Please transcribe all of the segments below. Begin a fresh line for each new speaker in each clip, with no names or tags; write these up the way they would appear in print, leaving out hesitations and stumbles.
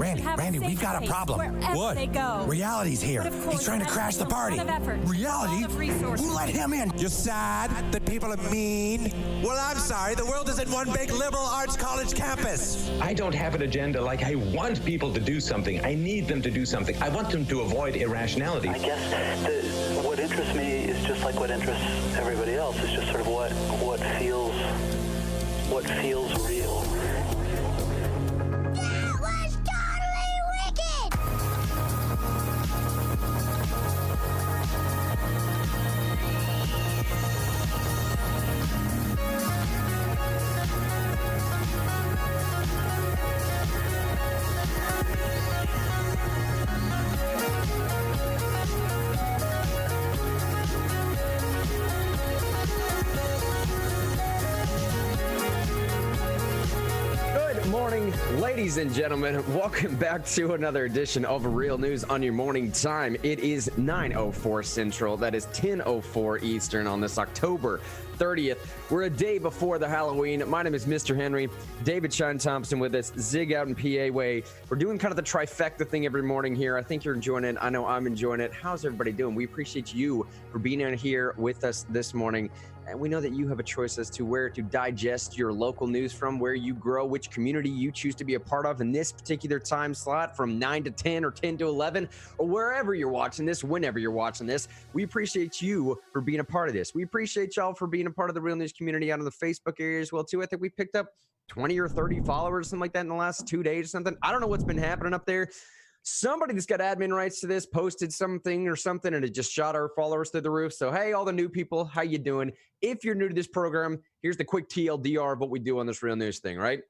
Randy, we've got a problem.
What?
They go.
Reality's here. He's trying to crash the party. Reality? Who let him in?
You're sad that people are mean? Well, I'm sorry. The world isn't one big liberal arts college campus.
I don't have an agenda. Like, I want people to do something. I need them to do something. I want them to avoid irrationality.
I guess what interests me is just like what interests everybody else. It's just sort of what feels real.
That was totally wicked!
Morning, ladies and gentlemen. Welcome back to another edition of Real News on your morning time. It is 9:04 Central. That is 10:04 Eastern on this October 30th. We're a day before the Halloween. My name is Mr. Henry. David Shine Thompson with us. Zig out in PA way. We're doing kind of the trifecta thing every morning here. I think you're enjoying it. I know I'm enjoying it. How's everybody doing? We appreciate you for being in here with us this morning. And we know that you have a choice as to where to digest your local news from, where you grow, which community you choose to be a part of in this particular time slot from 9 to 10 or 10 to 11, or wherever you're watching this, whenever you're watching this. We appreciate you for being a part of this. We appreciate y'all for being a part of the Real News community out of the Facebook area as well, too. I think we picked up 20 or 30 followers, something like that in the last 2 days or something. I don't know what's been happening up there. Somebody that's got admin rights to this posted something or something, and it just shot our followers through the roof. So, hey, all the new people, how you doing? If you're new to this program, here's the quick TLDR of what we do on this Real News thing, right?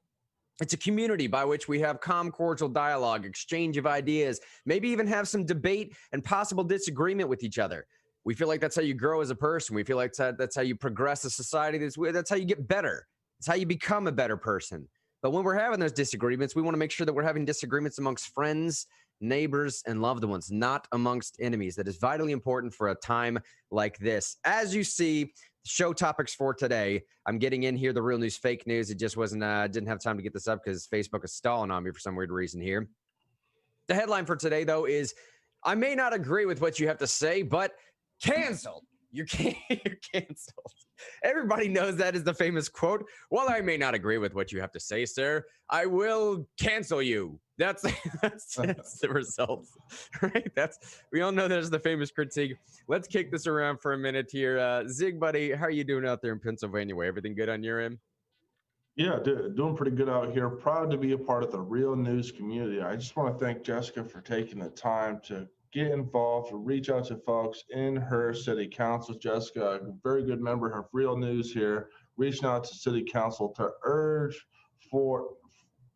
It's a community by which we have calm, cordial dialogue, exchange of ideas, maybe even have some debate and possible disagreement with each other. We feel like that's how you grow as a person. We feel like that's how you progress as society. That's how you get better. It's how you become a better person. But when we're having those disagreements, we want to make sure that we're having disagreements amongst friends, neighbors, and loved ones, not amongst enemies. That is vitally important for a time like this. As you see, show topics for today. I'm getting in here the Real News fake news. It just wasn't, didn't have time to get this up because Facebook is stalling on me for some weird reason here. The headline for today, though, is I may not agree with what you have to say, but canceled. You're canceled. Everybody knows that is the famous quote. While I may not agree with what you have to say, sir, I will cancel you. That's the results, right? We all know that's the famous critique. Let's kick this around for a minute here. Zig, buddy, how are you doing out there in Pennsylvania? Everything good on your end?
Yeah, doing pretty good out here. Proud to be a part of the Real News community. I just want to thank Jessica for taking the time to get involved, to reach out to folks in her city council. Jessica, a very good member of Real News here, reaching out to city council to urge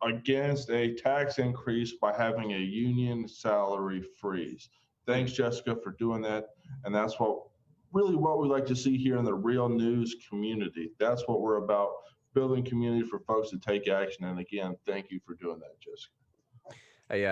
against a tax increase by having a union salary freeze. Thanks, Jessica, for doing that. And that's what we like to see here in the Real News community. That's what we're about, building community for folks to take action. And again, thank you for doing that, Jessica.
Hey,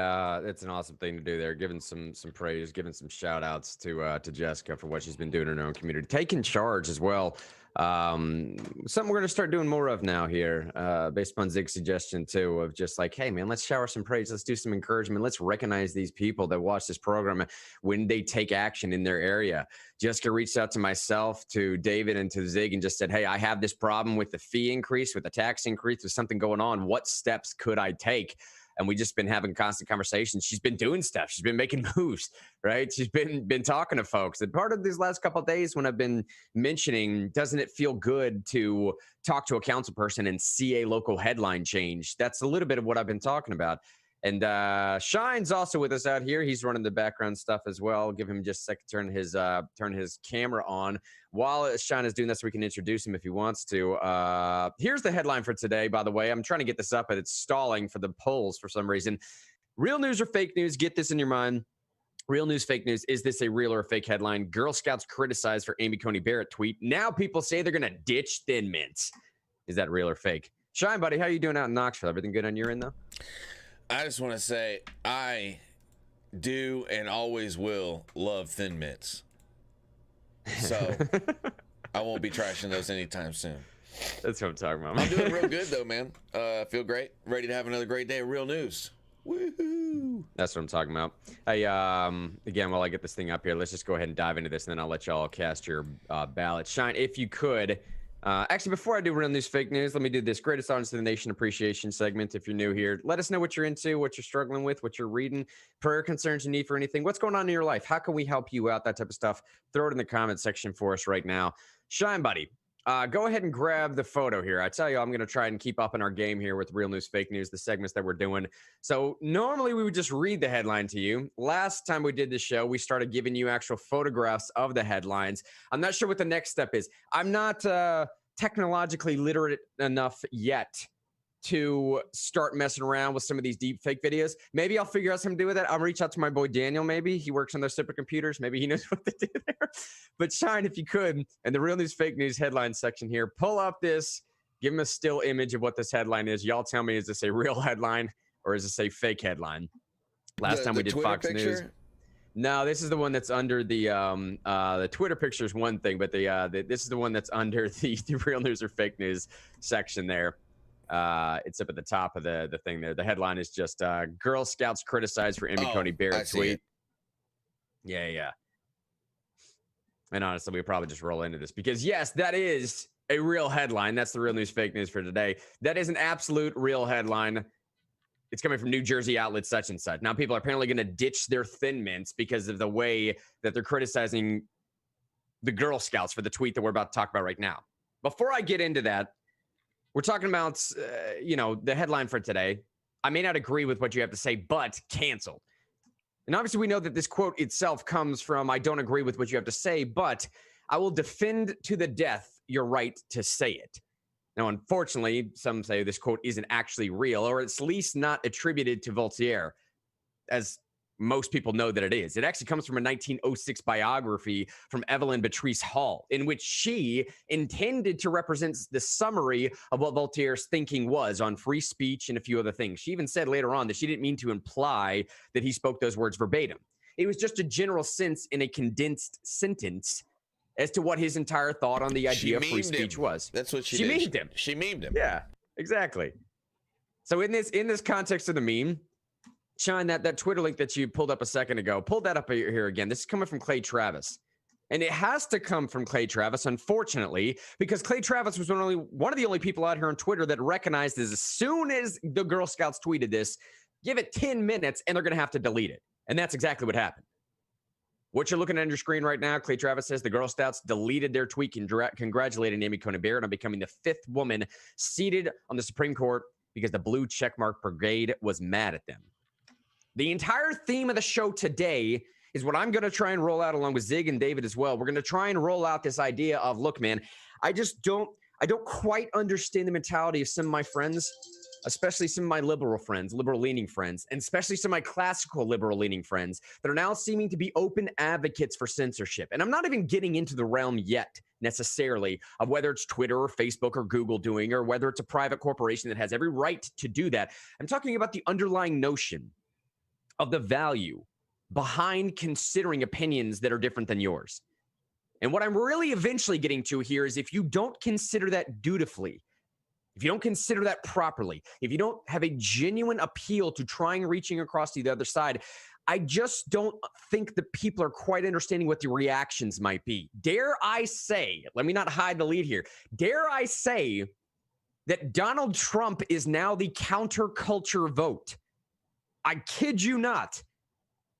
it's an awesome thing to do there. Giving some praise, giving some shout outs to Jessica for what she's been doing in her own community. Taking charge as well. Something we're going to start doing more of now here, based upon Zig's suggestion too, of just like, hey man, let's shower some praise. Let's do some encouragement. Let's recognize these people that watch this program when they take action in their area. Jessica reached out to myself, to David, and to Zig and just said, hey, I have this problem with the fee increase, with the tax increase, with something going on. What steps could I take? And we just been having constant conversations. She's been doing stuff. She's been making moves, right? She's been talking to folks. And part of these last couple of days when I've been mentioning, doesn't it feel good to talk to a council person and see a local headline change? That's a little bit of what I've been talking about. And Shine's also with us out here. He's running the background stuff as well. Give him just a second to turn his camera on. While Shine is doing this, we can introduce him if he wants to. Here's the headline for today, by the way. I'm trying to get this up, but it's stalling for the polls for some reason. Real news or fake news? Get this in your mind. Real news, fake news. Is this a real or a fake headline? Girl Scouts criticized for Amy Coney Barrett tweet. Now people say they're going to ditch Thin Mints. Is that real or fake? Shine, buddy, how you doing out in Knoxville? Everything good on your end, though?
I just want to say I do and always will love Thin Mints. So I won't be trashing those anytime soon.
That's what I'm talking about.
I'm doing real good, though, man. I feel great. Ready to have another great day of real news. Woohoo!
That's what I'm talking about. Hey, again, while I get this thing up here, let's just go ahead and dive into this, and then I'll let y'all cast your ballot. Shine, if you could. Actually, before I do real news, fake news, let me do this greatest audience in the nation appreciation segment. If you're new here, let us know what you're into, what you're struggling with, what you're reading, prayer concerns you need for anything. What's going on in your life? How can we help you out? That type of stuff. Throw it in the comment section for us right now. Shine, buddy. Go ahead and grab the photo here. I tell you, I'm going to try and keep up in our game here with real news, fake news, the segments that we're doing. So normally we would just read the headline to you. Last time we did the show, we started giving you actual photographs of the headlines. I'm not sure what the next step is. I'm not technologically literate enough yet to start messing around with some of these deep fake videos. Maybe I'll figure out something to do with it. I'll reach out to my boy Daniel. Maybe he works on those supercomputers. Maybe he knows what to do there. But Shine, if you could, in the real news, fake news headline section here, pull up this, give him a still image of what this headline is. Y'all tell me, is this a real headline or is this a fake headline? Last time we did
Twitter
Fox
picture?
News. No, this is the one that's under the Twitter picture is one thing, but this is the one that's under the real news or fake news section there. It's up at the top of the thing there. The headline is just Girl Scouts criticized for Amy Coney Barrett tweet. Yeah. And honestly, we probably just roll into this because yes, that is a real headline. That's the real news, fake news for today. That is an absolute real headline. It's coming from New Jersey outlet such and such. Now people are apparently going to ditch their Thin Mints because of the way that they're criticizing the Girl Scouts for the tweet that we're about to talk about right now. Before I get into that, we're talking about, the headline for today. I may not agree with what you have to say, but canceled. And obviously we know that this quote itself comes from, I don't agree with what you have to say, but I will defend to the death your right to say it. Now, unfortunately, some say this quote isn't actually real, or it's at least not attributed to Voltaire, as most people know that it is. It actually comes from a 1906 biography from Evelyn Beatrice Hall, in which she intended to represent the summary of what Voltaire's thinking was on free speech and a few other things. She even said later on that she didn't mean to imply that he spoke those words verbatim. It was just a general sense in a condensed sentence as to what his entire thought on the idea of free speech was.
That's what she did.
Memed him.
She memed him.
Yeah, exactly. So in this context of the meme, Shine, that Twitter link that you pulled up a second ago, pull that up here again. This is coming from Clay Travis. And it has to come from Clay Travis, unfortunately, because Clay Travis was one of the only people out here on Twitter that recognized as soon as the Girl Scouts tweeted this, give it 10 minutes and they're going to have to delete it. And that's exactly what happened. What you're looking at on your screen right now, Clay Travis says the Girl Scouts deleted their tweet congratulating Amy Coney Barrett on becoming the 5th woman seated on the Supreme Court because the Blue Checkmark Brigade was mad at them. The entire theme of the show today is what I'm going to try and roll out along with Zig and David as well. We're going to try and roll out this idea of, look, man, I don't quite understand the mentality of some of my friends, especially some of my liberal-leaning friends, and especially some of my classical liberal-leaning friends that are now seeming to be open advocates for censorship. And I'm not even getting into the realm yet, necessarily, of whether it's Twitter or Facebook or Google doing, or whether it's a private corporation that has every right to do that. I'm talking about the underlying notion of the value behind considering opinions that are different than yours. And what I'm really eventually getting to here is if you don't consider that dutifully, if you don't consider that properly, if you don't have a genuine appeal to trying reaching across to the other side, I just don't think that people are quite understanding what the reactions might be. Dare I say, let me not hide the lead here, dare I say that Donald Trump is now the counterculture vote. I kid you not.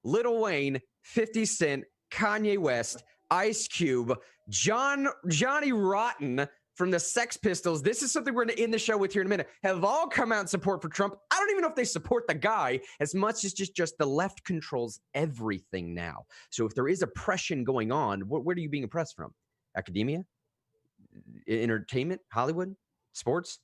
Lil Wayne, 50 Cent, Kanye West, Ice Cube, Johnny Rotten from the Sex Pistols, this is something we're going to end the show with here in a minute, have all come out in support for Trump. I don't even know if they support the guy as much as just the left controls everything now. So if there is oppression going on, where are you being oppressed from? Academia? Entertainment? Hollywood? Sports?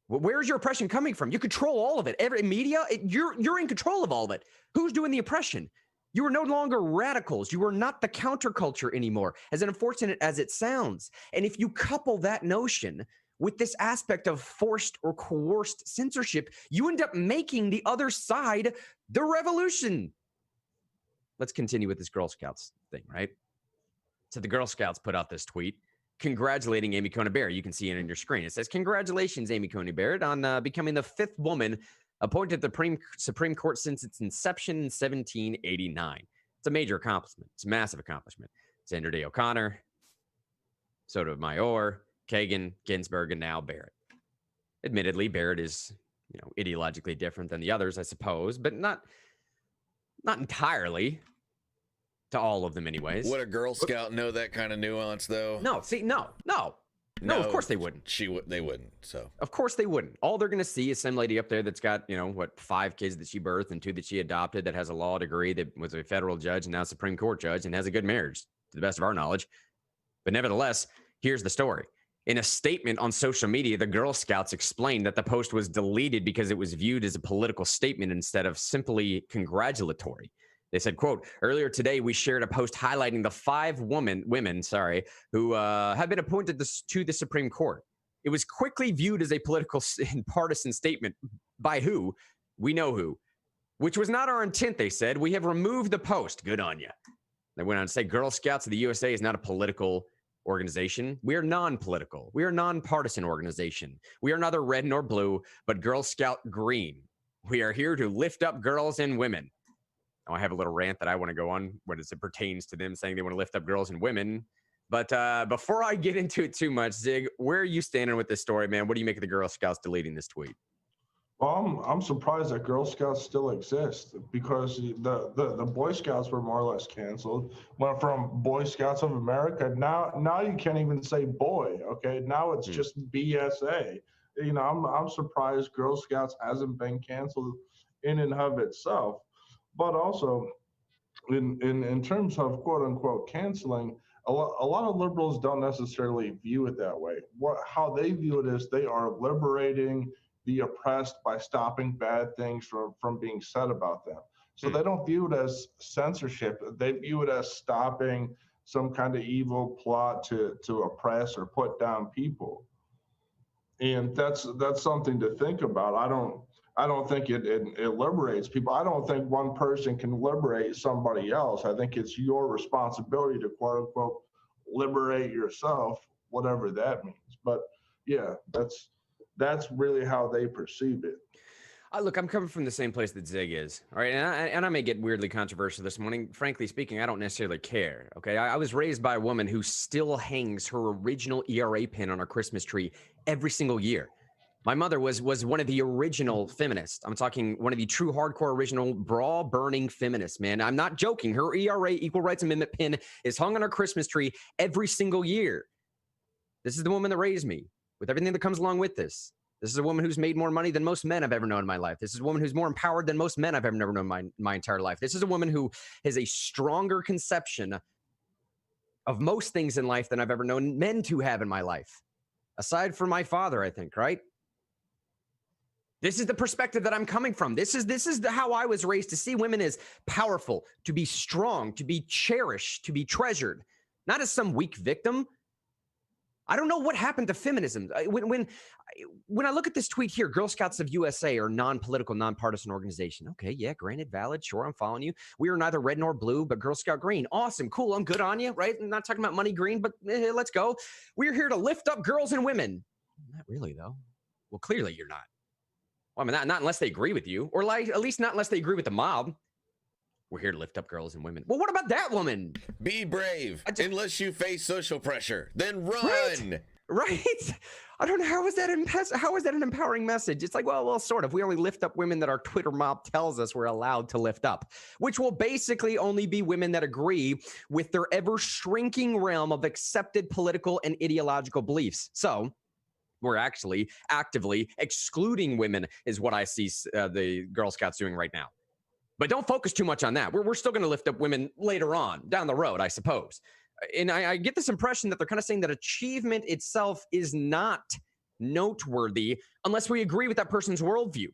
Where's your oppression coming from? You control all of it. Every media, you're in control of all of it. Who's doing the oppression? You are no longer radicals. You are not the counterculture anymore, as unfortunate as it sounds. And if you couple that notion with this aspect of forced or coerced censorship, you end up making the other side the revolution. Let's continue with this Girl Scouts thing, right? So the Girl Scouts put out this tweet congratulating Amy Coney Barrett. You can see it on your screen. It says, congratulations, Amy Coney Barrett, on becoming the 5th woman appointed the Supreme Court since its inception in 1789. It's a major accomplishment. It's a massive accomplishment. Sandra Day O'Connor, Sotomayor, Kagan, Ginsburg, and now Barrett. Admittedly, Barrett is, ideologically different than the others, I suppose, but not entirely. To all of them, anyways.
Would a Girl Scout know that kind of nuance, though?
No. No, of course they wouldn't.
They wouldn't. So
of course they wouldn't. All they're going to see is some lady up there that's got 5 kids that she birthed and 2 that she adopted, that has a law degree, that was a federal judge and now Supreme Court judge, and has a good marriage, to the best of our knowledge. But nevertheless, here's the story. In a statement on social media, the Girl Scouts explained that the post was deleted because it was viewed as a political statement instead of simply congratulatory. They said, quote, earlier today, we shared a post highlighting the 5 women, who have been appointed to the Supreme Court. It was quickly viewed as a political and partisan statement by who? We know who. Which was not our intent, they said. We have removed the post. Good on you. They went on to say, Girl Scouts of the USA is not a political organization. We are non-political. We are a non-partisan organization. We are neither red nor blue, but Girl Scout green. We are here to lift up girls and women. I have a little rant that I want to go on when it pertains to them saying they want to lift up girls and women. But before I get into it too much, Zig, where are you standing with this story, man? What do you make of the Girl Scouts deleting this tweet?
Well, I'm surprised that Girl Scouts still exist, because the Boy Scouts were more or less canceled. Went from Boy Scouts of America. Now you can't even say boy. Okay, now it's just BSA. I'm surprised Girl Scouts hasn't been canceled in and of itself. But also, in terms of quote unquote canceling, a lot of liberals don't necessarily view it that way. How they view it is they are liberating the oppressed by stopping bad things from being said about them. So they don't view it as censorship. They view it as stopping some kind of evil plot to oppress or put down people. And that's something to think about. I don't think it liberates people. I don't think one person can liberate somebody else. I think it's your responsibility to quote unquote liberate yourself, whatever that means. But yeah, that's really how they perceive it.
Look, I'm coming from the same place that Zig is, all right? And I may get weirdly controversial this morning. Frankly speaking, I don't necessarily care, okay? I was raised by a woman who still hangs her original ERA pin on our Christmas tree every single year. My mother was one of the original feminists. I'm talking one of the true hardcore original bra-burning feminists, man. I'm not joking. Her ERA, Equal Rights Amendment pin, is hung on our Christmas tree every single year. This is the woman that raised me, with everything that comes along with this. This is a woman who's made more money than most men I've ever known in my life. This is a woman who's more empowered than most men I've ever known in my entire life. This is a woman who has a stronger conception of most things in life than I've ever known men to have in my life. Aside from my father, I think, right? This is the perspective that I'm coming from. This is how I was raised, to see women as powerful, to be strong, to be cherished, to be treasured, not as some weak victim. I don't know what happened to feminism. When I look at this tweet here, Girl Scouts of USA are non-political, non-partisan organization. Okay, yeah, granted, valid. Sure, I'm following you. We are neither red nor blue, but Girl Scout green. Awesome, cool. I'm good on you, right? I'm not talking about money green, but let's go. We're here to lift up girls and women. Not really, though. Well, clearly you're not. Well, I mean, not unless they agree with you, or at least not unless they agree with the mob. We're here to lift up girls and women. Well, what about that woman?
Be brave. Unless you face social pressure, then run.
Right? I don't know. How is that an empowering message? It's like, well, sort of. We only lift up women that our Twitter mob tells us we're allowed to lift up, which will basically only be women that agree with their ever shrinking realm of accepted political and ideological beliefs. So we're actually actively excluding women is what I see the Girl Scouts doing right now. But don't focus too much on that. We're still going to lift up women later on, down the road, I suppose. And I get this impression that they're kind of saying that achievement itself is not noteworthy unless we agree with that person's worldview.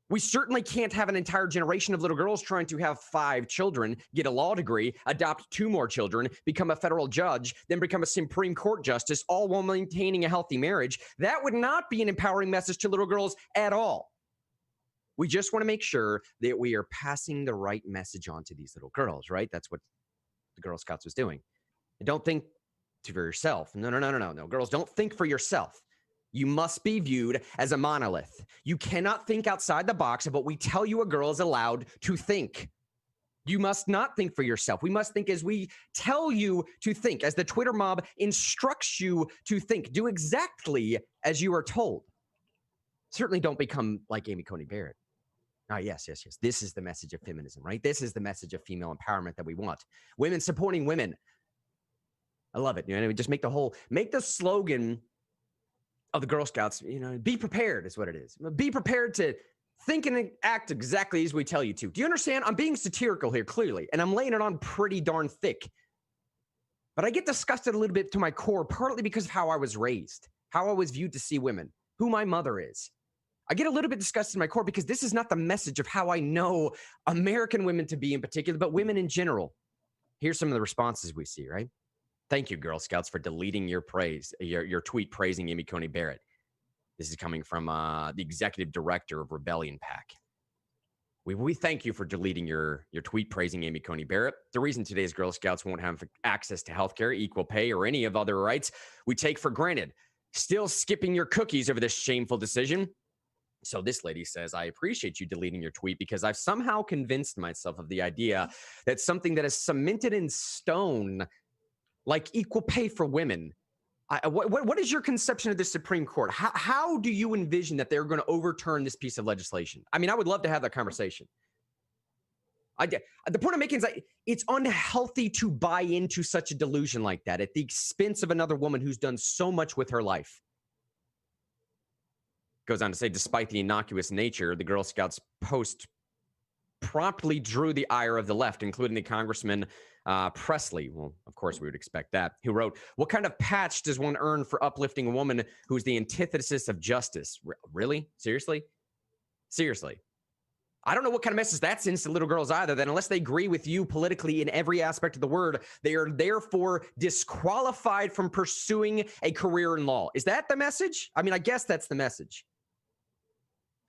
We certainly can't have an entire generation of little girls trying to have 5 children, get a law degree, adopt 2 more children, become a federal judge, then become a Supreme Court justice, all while maintaining a healthy marriage. That would not be an empowering message to little girls at all. We just want to make sure that we are passing the right message on to these little girls, right? That's what the Girl Scouts was doing. And don't think for yourself. No. Girls, don't think for yourself. You must be viewed as a monolith. You cannot think outside the box of what we tell you a girl is allowed to think. You must not think for yourself. We must think as we tell you to think, as the Twitter mob instructs you to think. Do exactly as you are told. Certainly don't become like Amy Coney Barrett. Yes. This is the message of feminism, right? This is the message of female empowerment that we want. Women supporting women. I love it. Just make the slogan of the Girl Scouts, be prepared is what it is. Be prepared to think and act exactly as we tell you to. Do you understand? I'm being satirical here, clearly, and I'm laying it on pretty darn thick. But I get disgusted a little bit to my core, partly because of how I was raised, how I was viewed to see women, who my mother is. I get a little bit disgusted in my core because this is not the message of how I know American women to be in particular, but women in general. Here's some of the responses we see, right? Thank you, Girl Scouts, for deleting your tweet praising Amy Coney Barrett. This is coming from the executive director of Rebellion PAC. We thank you for deleting your tweet praising Amy Coney Barrett. The reason today's Girl Scouts won't have access to healthcare, equal pay, or any of other rights we take for granted. Still skipping your cookies over this shameful decision. So this lady says, I appreciate you deleting your tweet because I've somehow convinced myself of the idea that something that is cemented in stone, like equal pay for women. What is your conception of the Supreme Court? How do you envision that they're going to overturn this piece of legislation? I mean, I would love to have that conversation. The point I'm making is that it's unhealthy to buy into such a delusion like that at the expense of another woman who's done so much with her life. Goes on to say, despite the innocuous nature, the Girl Scouts post promptly drew the ire of the left, including the Congressman Presley. Well, of course, we would expect that. Who wrote, what kind of patch does one earn for uplifting a woman who's the antithesis of justice? Really? Seriously? I don't know what kind of message that sends to little girls either, that unless they agree with you politically in every aspect of the word, they are therefore disqualified from pursuing a career in law. Is that the message? I mean, I guess that's the message.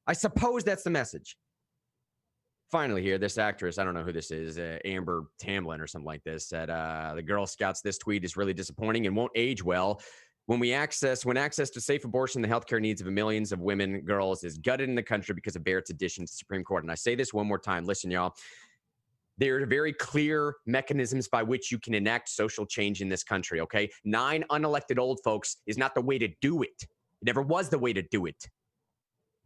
I suppose that's the message. Finally here, this actress, I don't know who this is, Amber Tamblyn or something like this, said, the Girl Scouts, this tweet is really disappointing and won't age well. When access to safe abortion, the healthcare needs of millions of women, girls, is gutted in the country because of Barrett's addition to the Supreme Court. And I say this one more time. Listen, y'all. There are very clear mechanisms by which you can enact social change in this country, okay? 9 unelected old folks is not the way to do it. It never was the way to do it.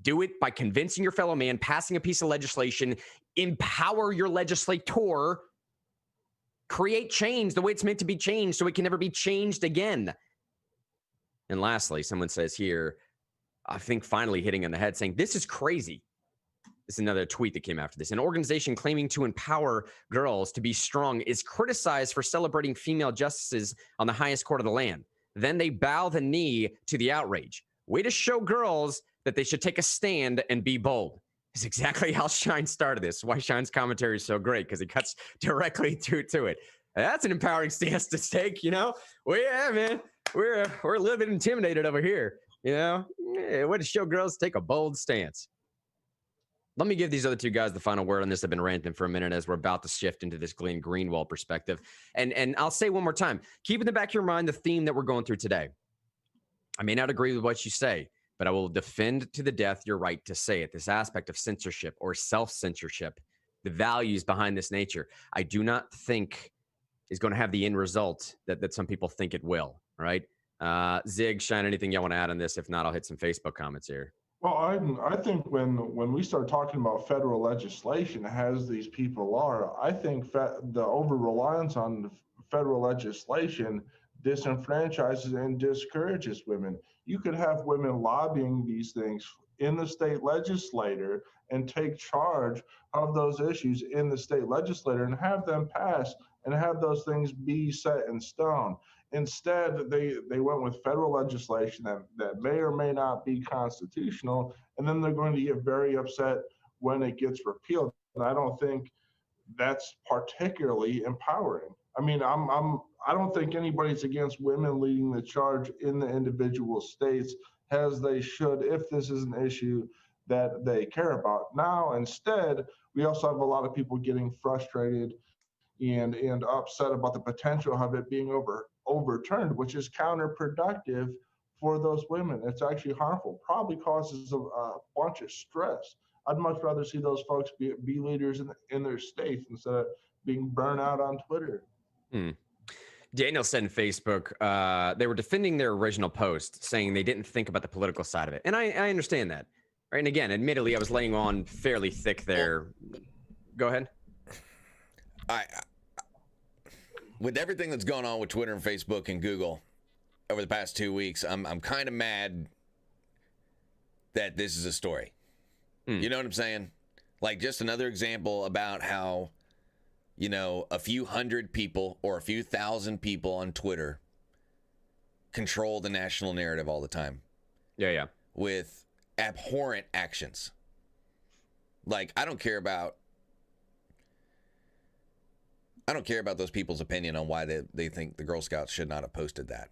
Do it by convincing your fellow man, passing a piece of legislation, empower your legislator, create change the way it's meant to be changed so it can never be changed again. And lastly, someone says here, I think finally hitting on the head, saying, this is crazy. This is another tweet that came after this. An organization claiming to empower girls to be strong is criticized for celebrating female justices on the highest court of the land. Then they bow the knee to the outrage. Way to show girls that they should take a stand and be bold. It's exactly how Shine started this. Why Shine's commentary is so great, because he cuts directly to it. That's an empowering stance to take, Well, yeah, man, we're a little bit intimidated over here, Way to show girls take a bold stance. Let me give these other two guys the final word on this. I've been ranting for a minute as we're about to shift into this Glenn Greenwald perspective. And I'll say one more time, keep in the back of your mind the theme that we're going through today. I may not agree with what you say, but I will defend to the death your right to say it. This aspect of censorship or self-censorship, the values behind this nature, I do not think is going to have the end result that some people think it will, right? Zig, Shine, anything you want to add on this? If not, I'll hit some Facebook comments here.
Well, I think when we start talking about federal legislation, as these people are, I think the over-reliance on federal legislation disenfranchises and discourages women. You could have women lobbying these things in the state legislature and take charge of those issues in the state legislature and have them pass and have those things be set in stone. Instead, they went with federal legislation that may or may not be constitutional, and then they're going to get very upset when it gets repealed. And I don't think that's particularly empowering. I mean, I don't think anybody's against women leading the charge in the individual states as they should if this is an issue that they care about. Now, instead, we also have a lot of people getting frustrated and upset about the potential of it being overturned, which is counterproductive for those women. It's actually harmful, probably causes a bunch of stress. I'd much rather see those folks be leaders in their states instead of being burnt out on Twitter.
Daniel said in Facebook, they were defending their original post, saying they didn't think about the political side of it. And I understand that. Right? And again, admittedly, I was laying on fairly thick there. Go ahead.
With everything that's going on with Twitter and Facebook and Google over the past 2 weeks, I'm kind of mad that this is a story. You know what I'm saying? Like, just another example about how, you know, a few hundred people or a few thousand people on Twitter control the national narrative all the time.
Yeah.
With abhorrent actions. Like, I don't care about those people's opinion on why they think the Girl Scouts should not have posted that.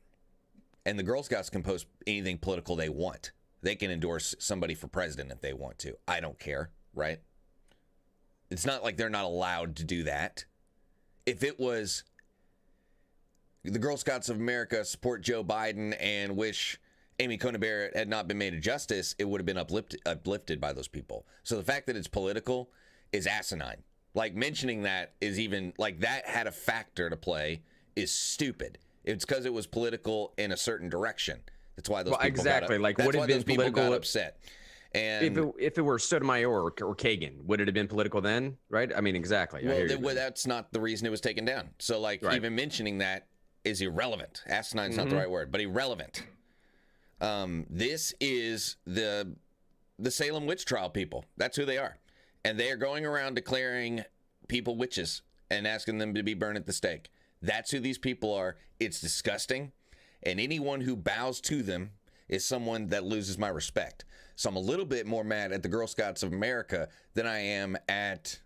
And the Girl Scouts can post anything political they want. They can endorse somebody for president if they want to. I don't care, right? It's not like they're not allowed to do that. If it was the Girl Scouts of America support Joe Biden and wish Amy Coney Barrett had not been made a justice, it would have been uplifted by those people. So the fact that it's political is asinine. Like, mentioning that is even, like, that had a factor to play is stupid. It's because it was political in a certain direction. That's why those people got upset. And
if it were Sotomayor or Kagan, would it have been political then? Right? I mean, exactly.
Well, that's not the reason it was taken down. So, like, even mentioning that is irrelevant. Asinine's not the right word, but irrelevant. This is the Salem witch trial people. That's who they are. And they are going around declaring people witches and asking them to be burned at the stake. That's who these people are. It's disgusting. And anyone who bows to them is someone that loses my respect. So I'm a little bit more mad at the Girl Scouts of America than I am at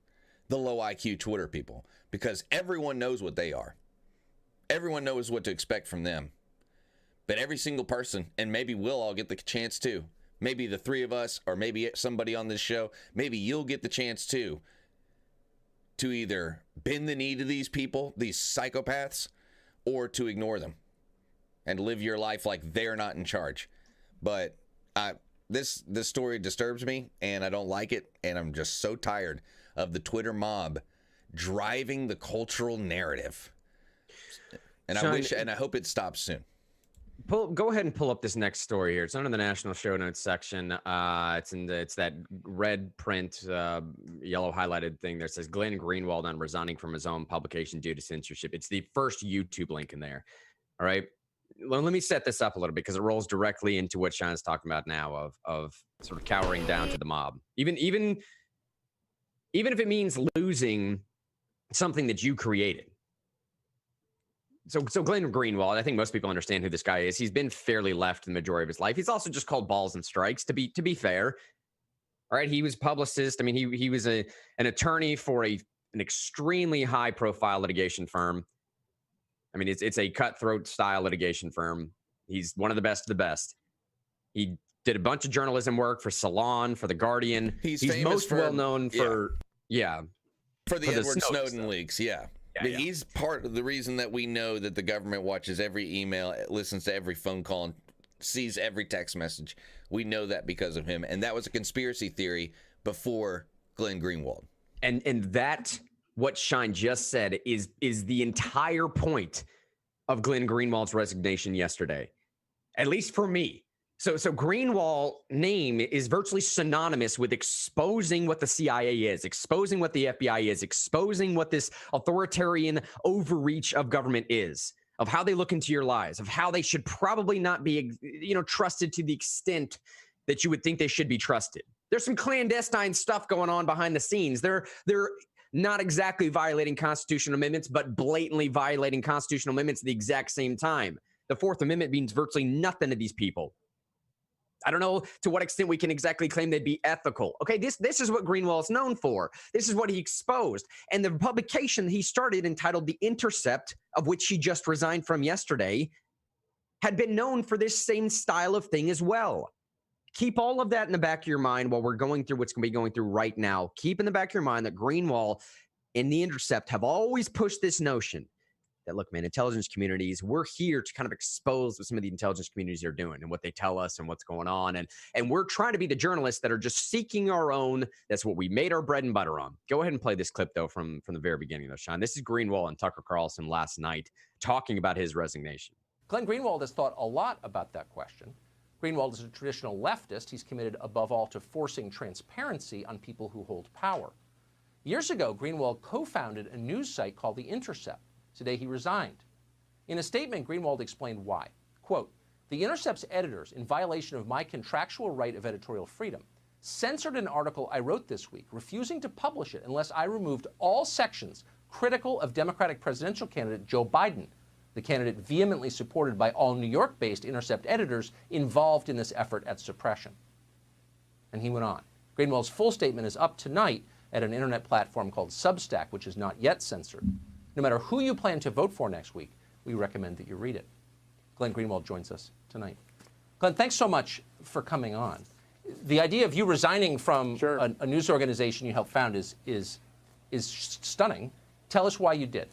the low IQ Twitter people, because everyone knows what they are. Everyone knows what to expect from them. But every single person, and maybe we'll all get the chance too, maybe the three of us, or maybe somebody on this show, maybe you'll get the chance too, to either bend the knee to these people, these psychopaths, or to ignore them and live your life like they're not in charge. But this story disturbs me, and I don't like it, and I'm just so tired of the Twitter mob driving the cultural narrative. And
Sean,
I hope it stops soon.
Go ahead and pull up this next story here. It's under the national show notes section. It's that red print, yellow highlighted thing that says Glenn Greenwald on resigning from his own publication due to censorship. It's the first YouTube link in there. All right. Let me set this up a little bit, because it rolls directly into what Sean's talking about now of sort of cowering down to the mob. Even if it means losing something that you created. So Glenn Greenwald, I think most people understand who this guy is. He's been fairly left the majority of his life. He's also just called balls and strikes, to be fair. All right, he was publicist. I mean, he was an attorney for an extremely high profile litigation firm. I mean, it's a cutthroat style litigation firm. He's one of the best of the best. He did a bunch of journalism work for Salon, for The Guardian. He's most well known for the
Edward Snowden leaks. Yeah. He's part of the reason that we know that the government watches every email, listens to every phone call, and sees every text message. We know that because of him. And that was a conspiracy theory before Glenn Greenwald.
And that, what Shine just said, is the entire point of Glenn Greenwald's resignation yesterday, at least for me. So Greenwald name is virtually synonymous with exposing what the CIA is, exposing what the FBI is, exposing what this authoritarian overreach of government is, of how they look into your lives, of how they should probably not be, trusted to the extent that you would think they should be trusted. There's some clandestine stuff going on behind the scenes. They're not exactly violating constitutional amendments, but blatantly violating constitutional amendments at the exact same time. The Fourth Amendment means virtually nothing to these people. I don't know to what extent we can exactly claim they'd be ethical. Okay, this is what Greenwald's known for. This is what he exposed. And the publication he started, entitled The Intercept, of which he just resigned from yesterday, had been known for this same style of thing as well. Keep all of that in the back of your mind while we're going through what's going to be going through right now. Keep in the back of your mind that Greenwald and The Intercept have always pushed this notion that, look, man, intelligence communities, we're here to kind of expose what some of the intelligence communities are doing and what they tell us and what's going on. And we're trying to be the journalists that are just seeking our own. That's what we made our bread and butter on. Go ahead and play this clip, though, from the very beginning, though, Sean. This is Greenwald and Tucker Carlson last night talking about his resignation.
Glenn Greenwald has thought a lot about that question. Greenwald is a traditional leftist. He's committed above all to forcing transparency on people who hold power. Years ago, Greenwald co-founded a news site called The Intercept. Today, he resigned. In a statement, Greenwald explained why. Quote, "The Intercept's editors, in violation of my contractual right of editorial freedom, censored an article I wrote this week, refusing to publish it unless I removed all sections critical of Democratic presidential candidate Joe Biden, the candidate vehemently supported by all New York-based Intercept editors involved in this effort at suppression." And he went on. Greenwald's full statement is up tonight at an internet platform called Substack, which is not yet censored. No matter who you plan to vote for next week, we recommend that you read it. Glenn Greenwald joins us tonight. Glenn, thanks so much for coming on. The idea of you resigning from a news organization you helped found is stunning. Tell us why you did.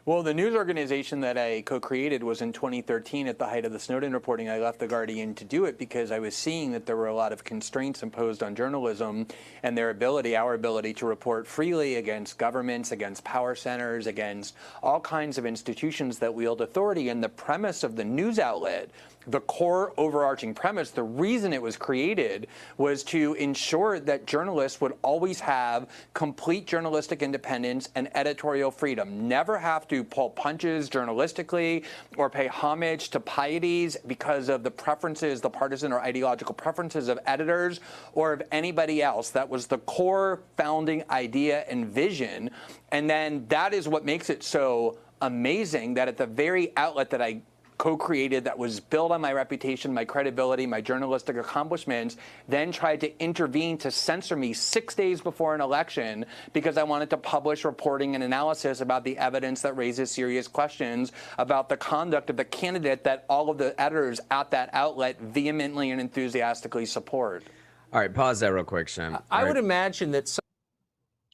Well, the news organization that I co-created was in 2013 at the height of the Snowden reporting. I left The Guardian to do it because I was seeing that there were a lot of constraints imposed on journalism and our ability to report freely against governments, against power centers, against all kinds of institutions that wield authority. And the premise of the news outlet, the core overarching premise, the reason it was created was to ensure that journalists would always have complete journalistic independence and editorial freedom, never have to pull punches journalistically or pay homage to pieties because of the preferences, the partisan or ideological preferences of editors or of anybody else. That was the core founding idea and vision. And then that is what makes it so amazing that at the very outlet that I co-created, that was built on my reputation, my credibility, my journalistic accomplishments, then tried to intervene to censor me 6 days before an election because I wanted to publish reporting and analysis about the evidence that raises serious questions about the conduct of the candidate that all of the editors at that outlet vehemently and enthusiastically support.
All right, pause that real quick, Sean.
I would imagine that...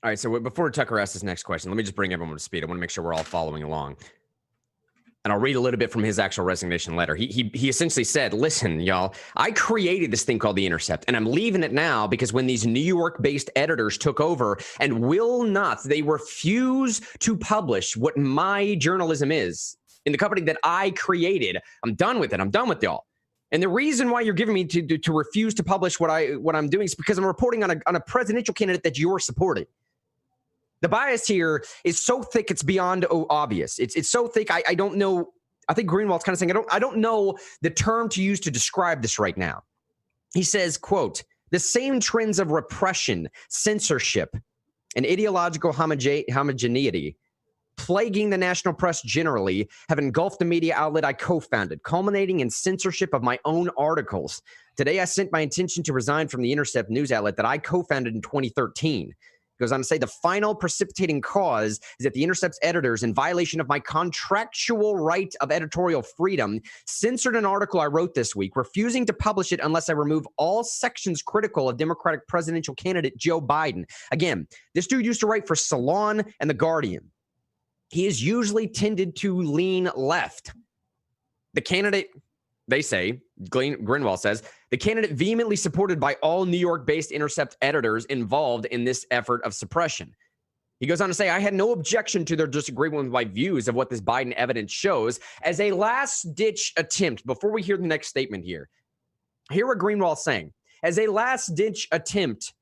All right, so before Tucker asks this next question, let me just bring everyone to speed. I want to make sure we're all following along. And I'll read a little bit from his actual resignation letter. He essentially said, listen, y'all, I created this thing called The Intercept, and I'm leaving it now because when these New York-based editors took over and they refuse to publish what my journalism is in the company that I created. I'm done with it. I'm done with y'all. And the reason why you're giving me to refuse to publish what I'm doing is because I'm reporting on a presidential candidate that you're supporting. The bias here is so thick it's beyond obvious. It's so thick. I don't know. I think Greenwald's kind of saying I don't know the term to use to describe this right now. He says, quote, "The same trends of repression, censorship, and ideological homogeneity plaguing the national press generally have engulfed the media outlet I co-founded, culminating in censorship of my own articles. Today, I sent my intention to resign from the Intercept news outlet that I co-founded in 2013. Goes on to say the final precipitating cause is that the Intercept's editors, in violation of my contractual right of editorial freedom, censored an article I wrote this week, refusing to publish it unless I remove all sections critical of Democratic presidential candidate Joe Biden." Again, this dude used to write for Salon and The Guardian. He is usually tended to lean left. The candidate, they say, Greenwald says, the candidate vehemently supported by all New York-based Intercept editors involved in this effort of suppression. He goes on to say, I had no objection to their disagreement with my views of what this Biden evidence shows. As a last-ditch attempt, before we hear the next statement here, hear what Greenwald's saying. As a last-ditch attempt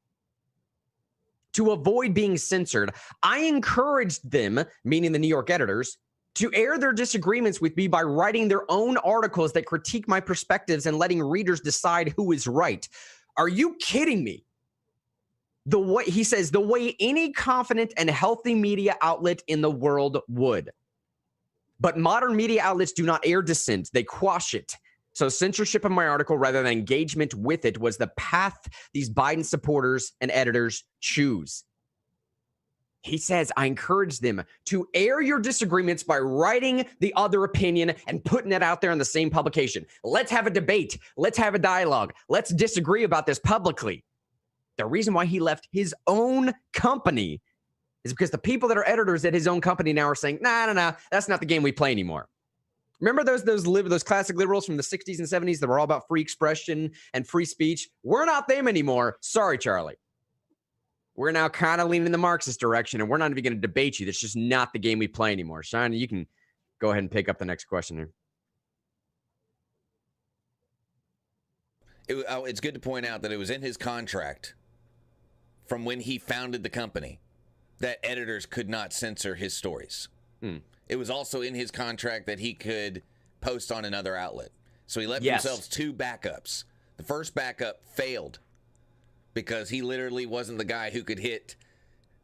to avoid being censored, I encouraged them, meaning the New York editors, to air their disagreements with me by writing their own articles that critique my perspectives and letting readers decide who is right. Are you kidding me? He says, the way any confident and healthy media outlet in the world would. But modern media outlets do not air dissent. They quash it. So censorship of my article rather than engagement with it was the path these Biden supporters and editors choose. He says, I encourage them to air your disagreements by writing the other opinion and putting it out there in the same publication. Let's have a debate. Let's have a dialogue. Let's disagree about this publicly. The reason why he left his own company is because the people that are editors at his own company now are saying, nah, that's not the game we play anymore. Remember those classic liberals from the 60s and 70s that were all about free expression and free speech? We're not them anymore. Sorry, Charlie. We're now kind of leaning in the Marxist direction, and we're not even going to debate you. That's just not the game we play anymore. Sean, you can go ahead and pick up the next question here.
It's good to point out that it was in his contract from when he founded the company that editors could not censor his stories. It was also in his contract that he could post on another outlet. So he left himself 2 backups. The first backup failed because he literally wasn't the guy who could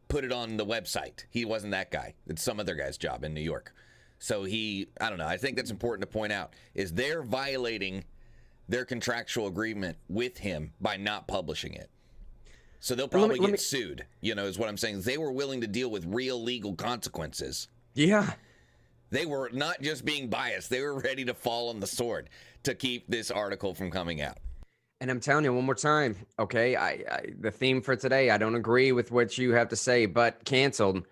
put it on the website. He wasn't that guy. It's some other guy's job in New York. So I don't know. I think that's important to point out, is they're violating their contractual agreement with him by not publishing it. So they'll probably get sued, is what I'm saying. They were willing to deal with real legal consequences.
Yeah.
They were not just being biased. They were ready to fall on the sword to keep this article from coming out.
And I'm telling you one more time, okay, the theme for today, I don't agree with what you have to say, but canceled.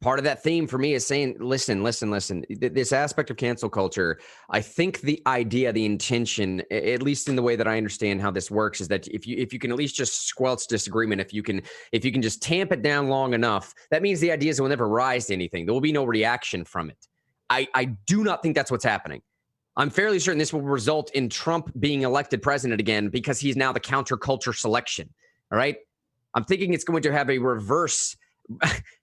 Part of that theme for me is saying, listen. This aspect of cancel culture, I think the idea, the intention, at least in the way that I understand how this works, is that if you can at least just squelch disagreement, if you can just tamp it down long enough, that means the ideas will never rise to anything. There will be no reaction from it. I do not think that's what's happening. I'm fairly certain this will result in Trump being elected president again because he's now the counterculture selection. All right. I'm thinking it's going to have a reverse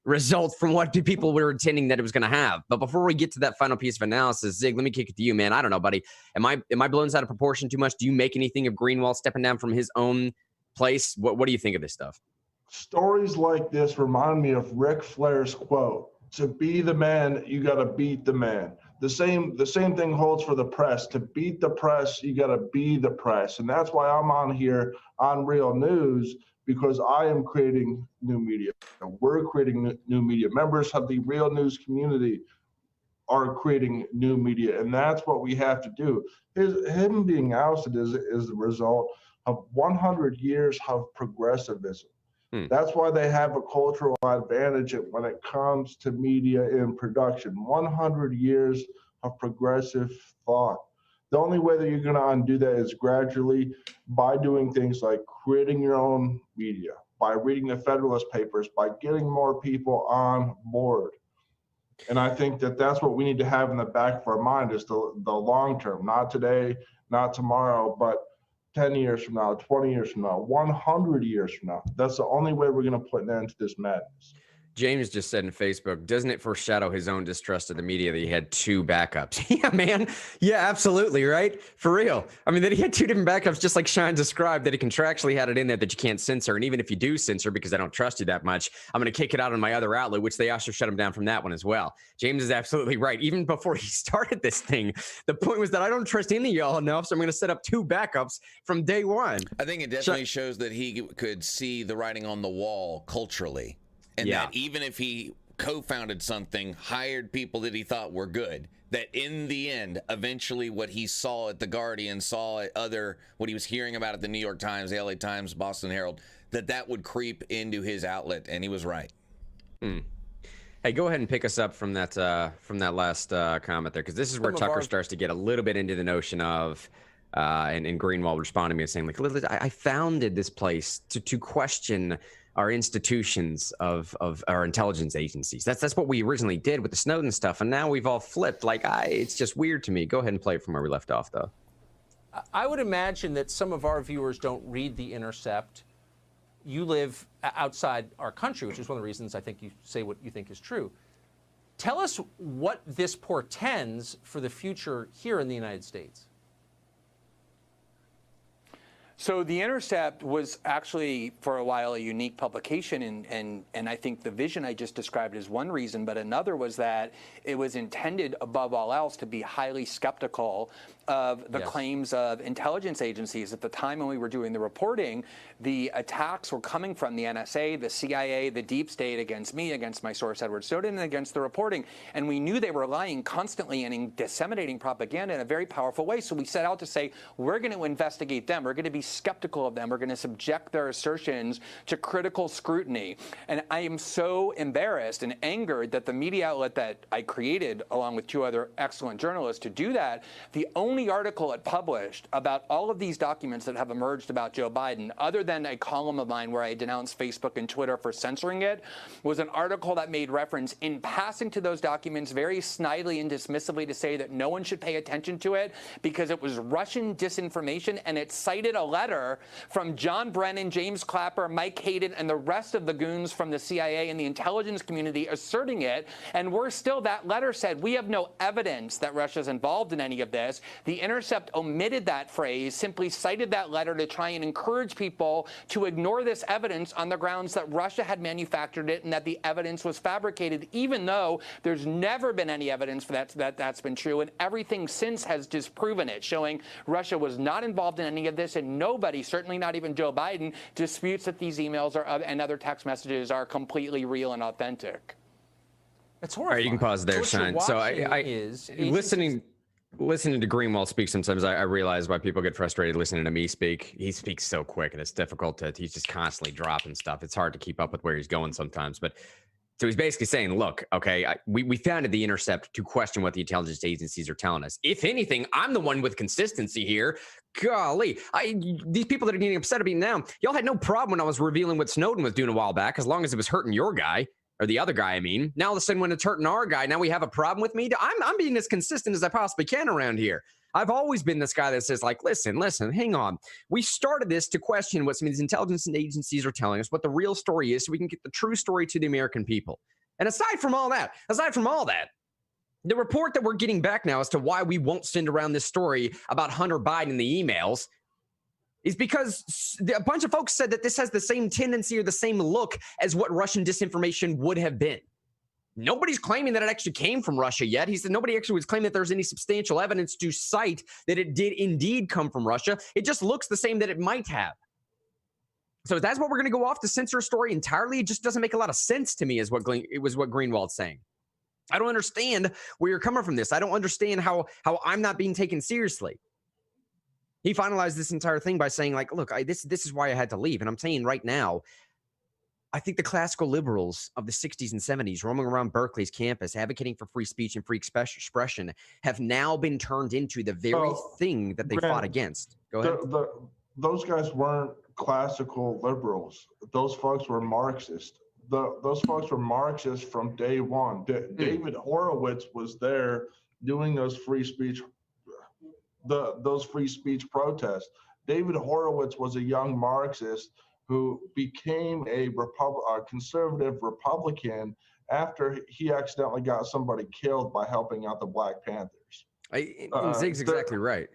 result from what people were intending that it was going to have. But before we get to that final piece of analysis, Zig, let me kick it to you, man. I don't know, buddy. Am I blown out of proportion too much? Do you make anything of Greenwald stepping down from his own place? What do you think of this stuff?
Stories like this remind me of Ric Flair's quote, "To be the man, you got to beat the man." The same thing holds for the press. To beat the press, you got to be the press. And that's why I'm on here on Real News, because I am creating new media. We're creating new media. Members of the Real News community are creating new media, and that's what we have to do. Him being ousted is the result of 100 years of progressivism. That's why they have a cultural advantage when it comes to media and production. 100 years of progressive thought. The only way that you're going to undo that is gradually by doing things like creating your own media, by reading the Federalist Papers, by getting more people on board. And I think that that's what we need to have in the back of our mind, is the long term, not today, not tomorrow, but 10 years from now, 20 years from now, 100 years from now. That's the only way we're going to put an end to this madness.
James just said in Facebook, doesn't it foreshadow his own distrust of the media that he had 2 backups? Yeah, man. Yeah, absolutely, right? For real. I mean, that he had 2 different backups, just like Sean described, that he contractually had it in there that you can't censor. And even if you do censor, because I don't trust you that much, I'm going to kick it out on my other outlet, which they also shut him down from that one as well. James is absolutely right. Even before he started this thing, the point was that I don't trust any of y'all enough, so I'm going to set up 2 backups from day one.
I think it definitely shows that he could see the writing on the wall culturally. And that even if he co-founded something, hired people that he thought were good, that in the end, eventually what he saw at The Guardian, saw at what he was hearing about at the New York Times, the LA Times, Boston Herald, that would creep into his outlet, and he was right.
Hey, go ahead and pick us up from that last comment there, because this is where Tucker starts to get a little bit into the notion of, and Greenwald responded to me saying, like, I founded this place to question our institutions of our intelligence agencies. That's what we originally did with the Snowden stuff, and now we've all flipped. Like, it's just weird to me. Go ahead and play it from where we left off, though.
I would imagine that some of our viewers don't read The Intercept. You live outside our country, which is one of the reasons I think you say what you think is true. Tell us what this portends for the future here in the United States.
So The Intercept was actually, for a while, a unique publication, and I think the vision I just described is one reason, but another was that it was intended, above all else, to be highly skeptical of the claims of intelligence agencies. At the time when we were doing the reporting, the attacks were coming from the NSA, the CIA, the deep state against me, against my source Edward Snowden, and against the reporting. And we knew they were lying constantly and disseminating propaganda in a very powerful way. So we set out to say, we're going to investigate them. We're going to be skeptical of them. We're going to subject their assertions to critical scrutiny. And I am so embarrassed and angered that the media outlet that I created, along with two other excellent journalists, to do that, the only article it published about all of these documents that have emerged about Joe Biden, other than a column of mine where I denounced Facebook and Twitter for censoring it, was an article that made reference in passing to those documents very snidely and dismissively to say that no one should pay attention to it because it was Russian disinformation, and it cited a letter from John Brennan, James Clapper, Mike Hayden, and the rest of the goons from the CIA and the intelligence community asserting it. And we're still, that letter said, we have no evidence that Russia's involved in any of this. The Intercept omitted that phrase, simply cited that letter to try and encourage people to ignore this evidence on the grounds that Russia had manufactured it and that the evidence was fabricated, even though there's never been any evidence for that's been true. And everything since has disproven it, showing Russia was not involved in any of this, and nobody, certainly not even Joe Biden, disputes that these emails and other text messages are completely real and authentic.
It's horrifying.
All right, you can pause there, Shine. So listening to Greenwald speak sometimes, I realize why people get frustrated listening to me speak. He speaks so quick, and it's difficult he's just constantly dropping stuff. It's hard to keep up with where he's going sometimes. But so he's basically saying, look, okay, we founded the Intercept to question what the intelligence agencies are telling us. If anything, I'm the one with consistency here. Golly, these people that are getting upset at me now, y'all had no problem when I was revealing what Snowden was doing a while back, as long as it was hurting your guy. Or the other guy, I mean. Now all of a sudden when it's hurting our guy, now we have a problem with me? I'm being as consistent as I possibly can around here. I've always been this guy that says, like, listen, hang on. We started this to question what some of these intelligence agencies are telling us, what the real story is, so we can get the true story to the American people. And aside from all that, the report that we're getting back now as to why we won't send around this story about Hunter Biden and the emails is because a bunch of folks said that this has the same tendency or the same look as what Russian disinformation would have been. Nobody's claiming that it actually came from Russia yet. He said nobody actually was claiming that there's any substantial evidence to cite that it did indeed come from Russia. It just looks the same that it might have. So that's what we're going to go off to censor a story entirely. It just doesn't make a lot of sense to me, is what Greenwald's saying. I don't understand where you're coming from this. I don't understand how I'm not being taken seriously. He finalized this entire thing by saying, like, look, this is why I had to leave. And I'm saying right now, I think the classical liberals of the 60s and 70s roaming around Berkeley's campus advocating for free speech and free expression have now been turned into the very thing that they fought against. Go ahead.
Those guys weren't classical liberals. Those folks were Marxist. Those folks were Marxist from day one. David Horowitz was there doing those free speech protests. David Horowitz was a young Marxist who became a conservative Republican after he accidentally got somebody killed by helping out the Black Panthers.
Zig's exactly right.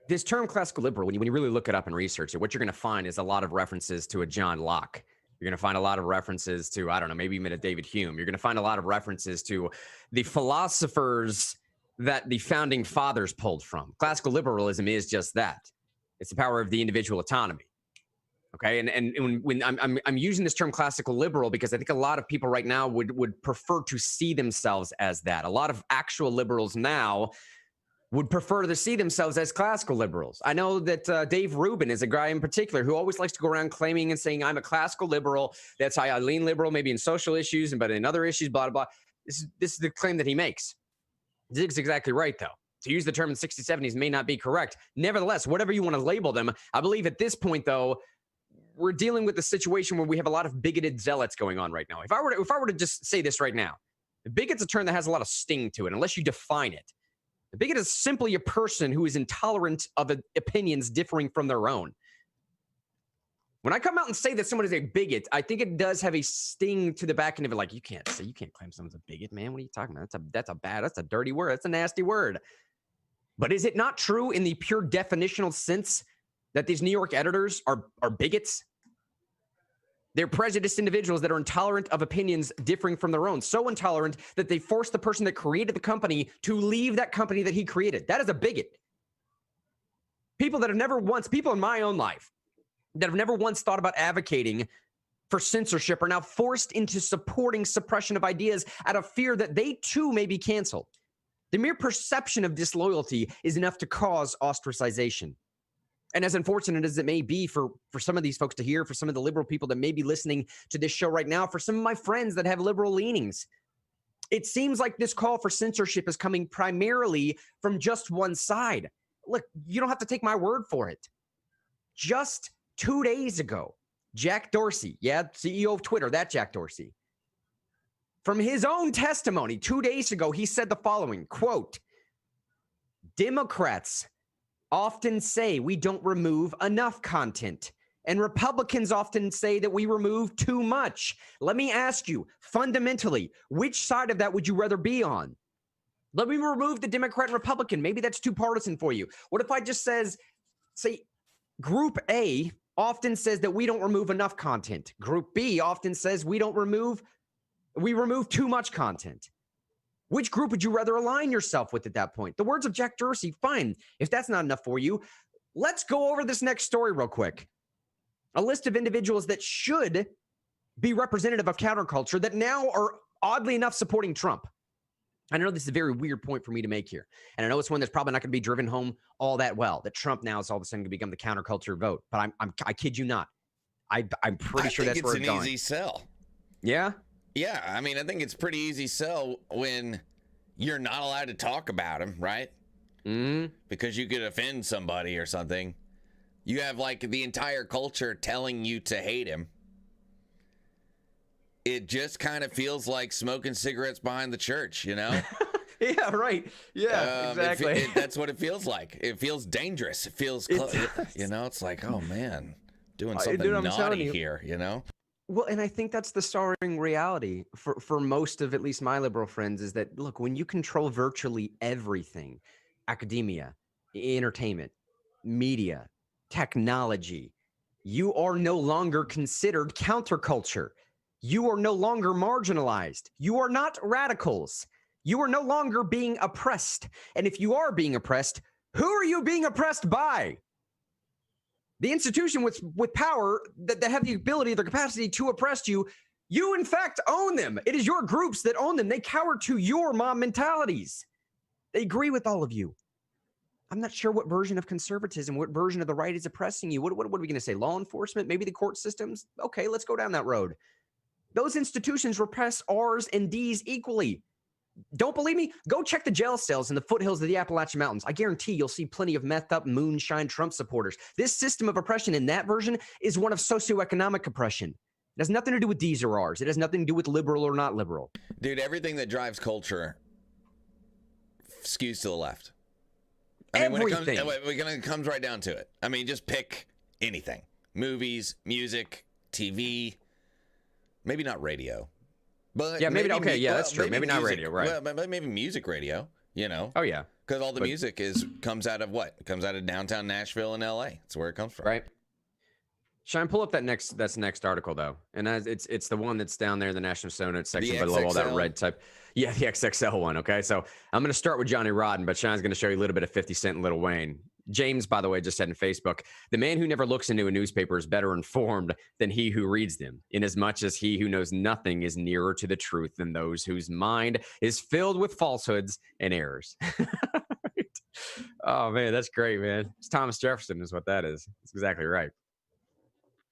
This term classical liberal, when you really look it up and research it, what you're going to find is a lot of references to a John Locke. You're going to find a lot of references to, I don't know, maybe even a David Hume. You're going to find a lot of references to the philosophers that the founding fathers pulled from. Classical liberalism is just that. It's the power of the individual autonomy. Okay, and when I'm using this term classical liberal because I think a lot of people right now would prefer to see themselves as that. A lot of actual liberals now would prefer to see themselves as classical liberals. I know that Dave Rubin is a guy in particular who always likes to go around claiming and saying, I'm a classical liberal. That's how I lean liberal, maybe in social issues, but in other issues, blah, blah, blah. This is the claim that he makes. Zig's exactly right, though. To use the term in the 60s, 70s may not be correct. Nevertheless, whatever you want to label them, I believe at this point, though, we're dealing with a situation where we have a lot of bigoted zealots going on right now. If I were to just say this right now, bigot's a term that has a lot of sting to it, unless you define it. A bigot is simply a person who is intolerant of opinions differing from their own. When I come out and say that someone is a bigot, I think it does have a sting to the back end of it. Like, you can't claim someone's a bigot, man. What are you talking about? That's a dirty word. That's a nasty word. But is it not true in the pure definitional sense that these New York editors are bigots? They're prejudiced individuals that are intolerant of opinions differing from their own. So intolerant that they force the person that created the company to leave that company that he created. That is a bigot. People in my own life, that have never once thought about advocating for censorship are now forced into supporting suppression of ideas out of fear that they too may be canceled. The mere perception of disloyalty is enough to cause ostracization. And as unfortunate as it may be for some of these folks to hear, for some of the liberal people that may be listening to this show right now, for some of my friends that have liberal leanings, it seems like this call for censorship is coming primarily from just one side. Look, you don't have to take my word for it. Just 2 days ago, Jack Dorsey, CEO of Twitter, that Jack Dorsey, from his own testimony 2 days ago, he said the following, quote, Democrats often say we don't remove enough content, and Republicans often say that we remove too much. Let me ask you, fundamentally, which side of that would you rather be on? Let me remove the Democrat and Republican. Maybe that's too partisan for you. What if I just say, Group A often says that we don't remove enough content. Group B often says we remove too much content. Which group would you rather align yourself with at that point? The words of Jack Dorsey, fine. If that's not enough for you, let's go over this next story real quick. A list of individuals that should be representative of counterculture that now are oddly enough supporting Trump. I know this is a very weird point for me to make here. And I know it's one that's probably not going to be driven home all that well, that Trump now is all of a sudden going to become the counterculture vote. But I kid you not. I'm pretty sure that's where it's going.
It's an easy sell.
Yeah?
Yeah, I mean, I think it's pretty easy sell when you're not allowed to talk about him, right?
Mm-hmm.
Because you could offend somebody or something. You have, like, the entire culture telling you to hate him. It just kind of feels like smoking cigarettes behind the church, you know?
Yeah, right. Yeah, exactly.
That's what it feels like. It feels dangerous. It feels, you know, it's like, oh, man, doing something naughty here, you know?
Well, and I think that's the starring reality for most of at least my liberal friends is that, look, when you control virtually everything, academia, entertainment, media, technology, you are no longer considered counterculture. You are no longer marginalized. You are not radicals. You are no longer being oppressed. And if you are being oppressed, who are you being oppressed by? The institution with power that have the ability, the capacity to oppress you, you in fact own them. It is your groups that own them. They cower to your mob mentalities. They agree with all of you. I'm not sure what version of conservatism, what version of the right is oppressing you. What are we going to say? Law enforcement? Maybe the court systems? Okay, let's go down that road. Those institutions repress R's and D's equally. Don't believe me? Go check the jail cells in the foothills of the Appalachian Mountains. I guarantee you'll see plenty of methed up moonshine Trump supporters. This system of oppression in that version is one of socioeconomic oppression. It has nothing to do with D's or R's. It has nothing to do with liberal or not liberal.
Dude, everything that drives culture skews to the left. I mean,
everything.
When it comes right down to it. I mean, just pick anything. Movies, music, TV, maybe not radio. But
yeah, maybe okay, yeah, that's true. Maybe not radio, right?
Well, but maybe music radio, you know.
Oh yeah.
Because all the music comes out of what? It comes out of downtown Nashville and LA. That's where it comes from.
Right. Shine, pull up that's the next article though. And it's the one that's down there in the National Show Notes section below all that red type. Yeah, the XXL one. Okay. So I'm gonna start with Johnny Rotten, but Shine's gonna show you a little bit of 50 Cent and Lil Wayne. James, by the way, just said in Facebook, the man who never looks into a newspaper is better informed than he who reads them, inasmuch as he who knows nothing is nearer to the truth than those whose mind is filled with falsehoods and errors. Right? Oh, man, that's great, man. It's Thomas Jefferson is what that is. That's exactly right.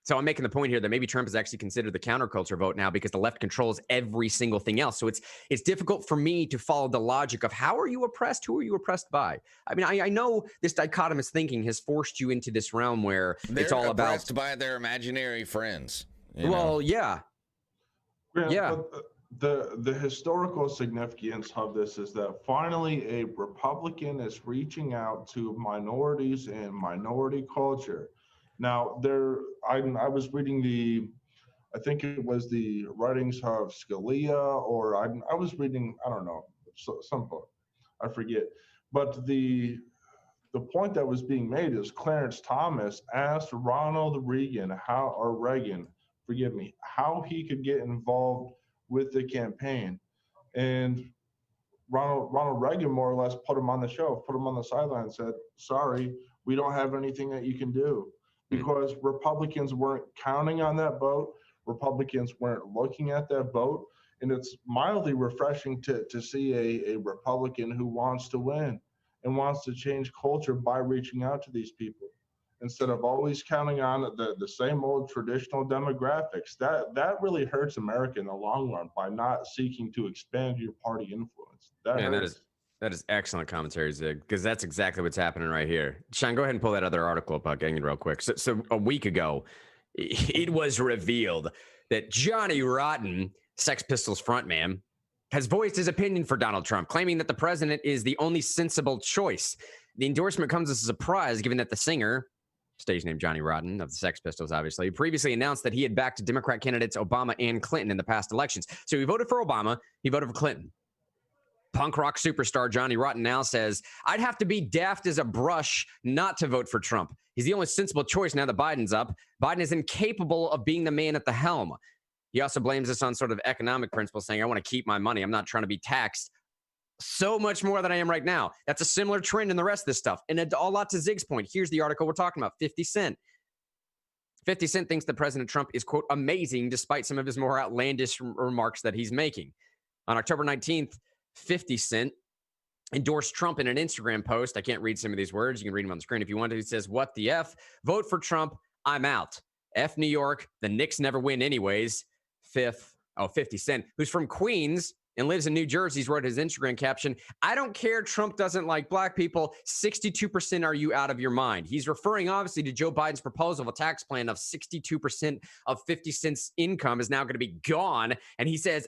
So I'm making the point here that maybe Trump is actually considered the counterculture vote now because the left controls every single thing else. So it's difficult for me to follow the logic of how are you oppressed? Who are you oppressed by? I mean, I know this dichotomous thinking has forced you into this realm where it's all about
oppressed by their imaginary friends.
Well, yeah.
Yeah. But the historical significance of this is that finally a Republican is reaching out to minorities and minority culture. Now, I was reading I think it was the writings of Scalia, or I was reading, I don't know, some book, I forget. But the point that was being made is Clarence Thomas asked Ronald Reagan how he could get involved with the campaign. And Ronald Reagan more or less put him on the shelf, put him on the sideline and said, sorry, we don't have anything that you can do. Because Republicans weren't counting on that vote. Republicans weren't looking at that vote. And it's mildly refreshing to see a Republican who wants to win and wants to change culture by reaching out to these people. instead of always counting on the same old traditional demographics. That really hurts America in the long run by not seeking to expand your party influence.
That is excellent commentary, Zig, because that's exactly what's happening right here. Sean, go ahead and pull that other article up again real quick. So a week ago, it was revealed that Johnny Rotten, Sex Pistols frontman, has voiced his opinion for Donald Trump, claiming that the president is the only sensible choice. The endorsement comes as a surprise, given that the singer, stage name Johnny Rotten of the Sex Pistols, obviously, previously announced that he had backed Democrat candidates Obama and Clinton in the past elections. So he voted for Obama, he voted for Clinton. Punk rock superstar Johnny Rotten now says, I'd have to be daft as a brush not to vote for Trump. He's the only sensible choice now that Biden's up. Biden is incapable of being the man at the helm. He also blames this on sort of economic principles, saying, I want to keep my money. I'm not trying to be taxed so much more than I am right now. That's a similar trend in the rest of this stuff. And a lot to Zig's point. Here's the article we're talking about, 50 Cent. 50 Cent thinks that President Trump is, quote, amazing, despite some of his more outlandish remarks that he's making. On October 19th, 50 Cent endorsed Trump in an Instagram post. I can't read some of these words. You can read them on the screen if you want to. He says, what the F? Vote for Trump. I'm out. F New York. The Knicks never win anyways. 50 Cent, who's from Queens and lives in New Jersey, wrote his Instagram caption, I don't care. Trump doesn't like black people. 62% are you out of your mind? He's referring, obviously, to Joe Biden's proposal of a tax plan of 62% of 50 Cent's income is now going to be gone. And he says,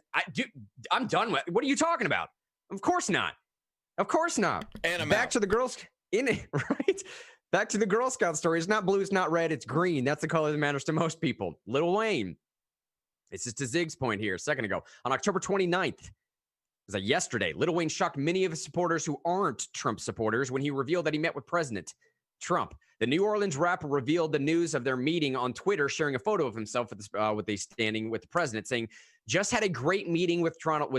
I'm done with it. What are you talking about? Of course not. Of course not.
And
back to the girls in it, right? Back to the Girl Scout story. It's not blue, it's not red, it's green. That's the color that matters to most people. Lil Wayne. This is to Zig's point here a second ago. On October 29th, was that yesterday, Lil Wayne shocked many of his supporters who aren't Trump supporters when he revealed that he met with President Trump. The New Orleans rapper revealed the news of their meeting on Twitter, sharing a photo of himself standing with the president, saying, just had a great meeting with Trump,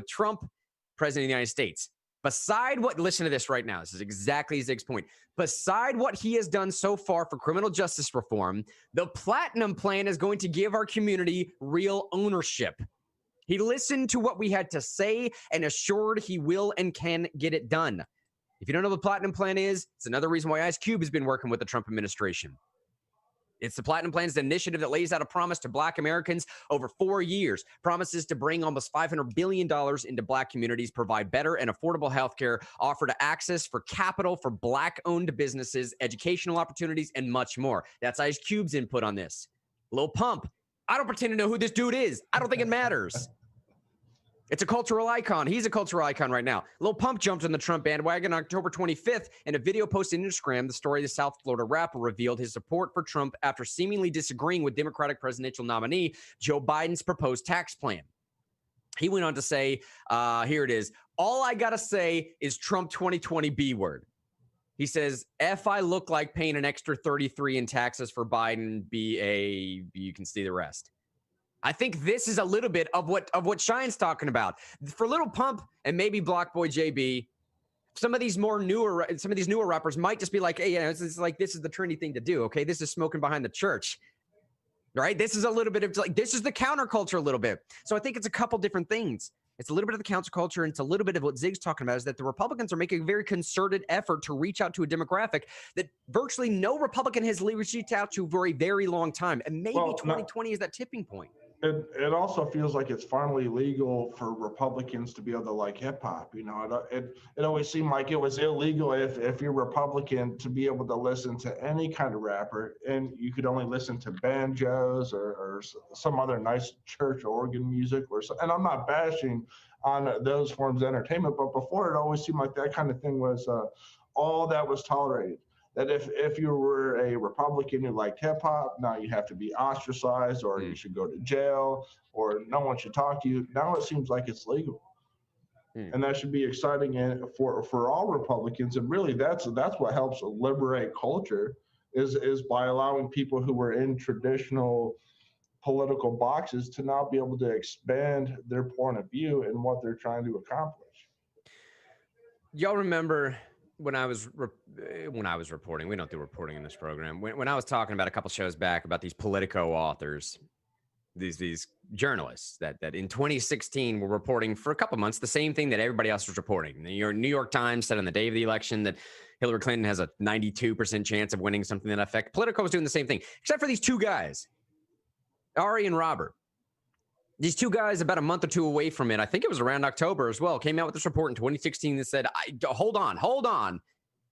President of the United States. Listen to this right now. This is exactly Zig's point. Beside what he has done so far for criminal justice reform, the Platinum Plan is going to give our community real ownership. He listened to what we had to say and assured he will and can get it done. If you don't know what the Platinum Plan is, it's another reason why Ice Cube has been working with the Trump administration. It's the Platinum Plan's initiative that lays out a promise to Black Americans over 4 years, promises to bring almost $500 billion into Black communities, provide better and affordable health care, offer to access for capital for Black-owned businesses, educational opportunities, and much more. That's Ice Cube's input on this. Lil Pump, I don't pretend to know who this dude is. I don't think it matters. It's a cultural icon. He's a cultural icon right now. Lil Pump jumped on the Trump bandwagon on October 25th. In a video posted on Instagram, the story of the South Florida rapper revealed his support for Trump after seemingly disagreeing with Democratic presidential nominee Joe Biden's proposed tax plan. He went on to say, here it is, all I got to say is Trump 2020 B word. He says, F I look like paying an extra 33 in taxes for Biden, BA, you can see the rest. I think this is a little bit of what Shine's talking about. For Lil Pump and maybe Block Boy JB, some of these newer rappers might just be like, hey, it's like this is the trendy thing to do. Okay, this is smoking behind the church, right? This is a little bit of like this is the counterculture a little bit. So I think it's a couple different things. It's a little bit of the counterculture, and it's a little bit of what Zig's talking about, is that the Republicans are making a very concerted effort to reach out to a demographic that virtually no Republican has reached out to for a very long time. And maybe 2020 is that tipping point.
It also feels like it's finally legal for Republicans to be able to like hip hop. You know, it always seemed like it was illegal if you're Republican to be able to listen to any kind of rapper, and you could only listen to banjos or some other nice church organ music and I'm not bashing on those forms of entertainment, but before it always seemed like that kind of thing was all that was tolerated. That if you were a Republican who liked hip hop, now you have to be ostracized, or you should go to jail, or no one should talk to you. Now it seems like it's legal, and that should be exciting for all Republicans. And really, that's what helps liberate culture is by allowing people who were in traditional political boxes to now be able to expand their point of view and what they're trying to accomplish.
Y'all remember when I was reporting, we don't do reporting in this program. When I was talking about a couple shows back about these Politico authors, these journalists that in 2016 were reporting for a couple months the same thing that everybody else was reporting. The New York Times said on the day of the election that Hillary Clinton has a 92% chance of winning something to that effect. Politico is doing the same thing, except for these two guys, Ari and Robert. These two guys, about a month or two away from it, I think it was around October as well, came out with this report in 2016 that said, hold on.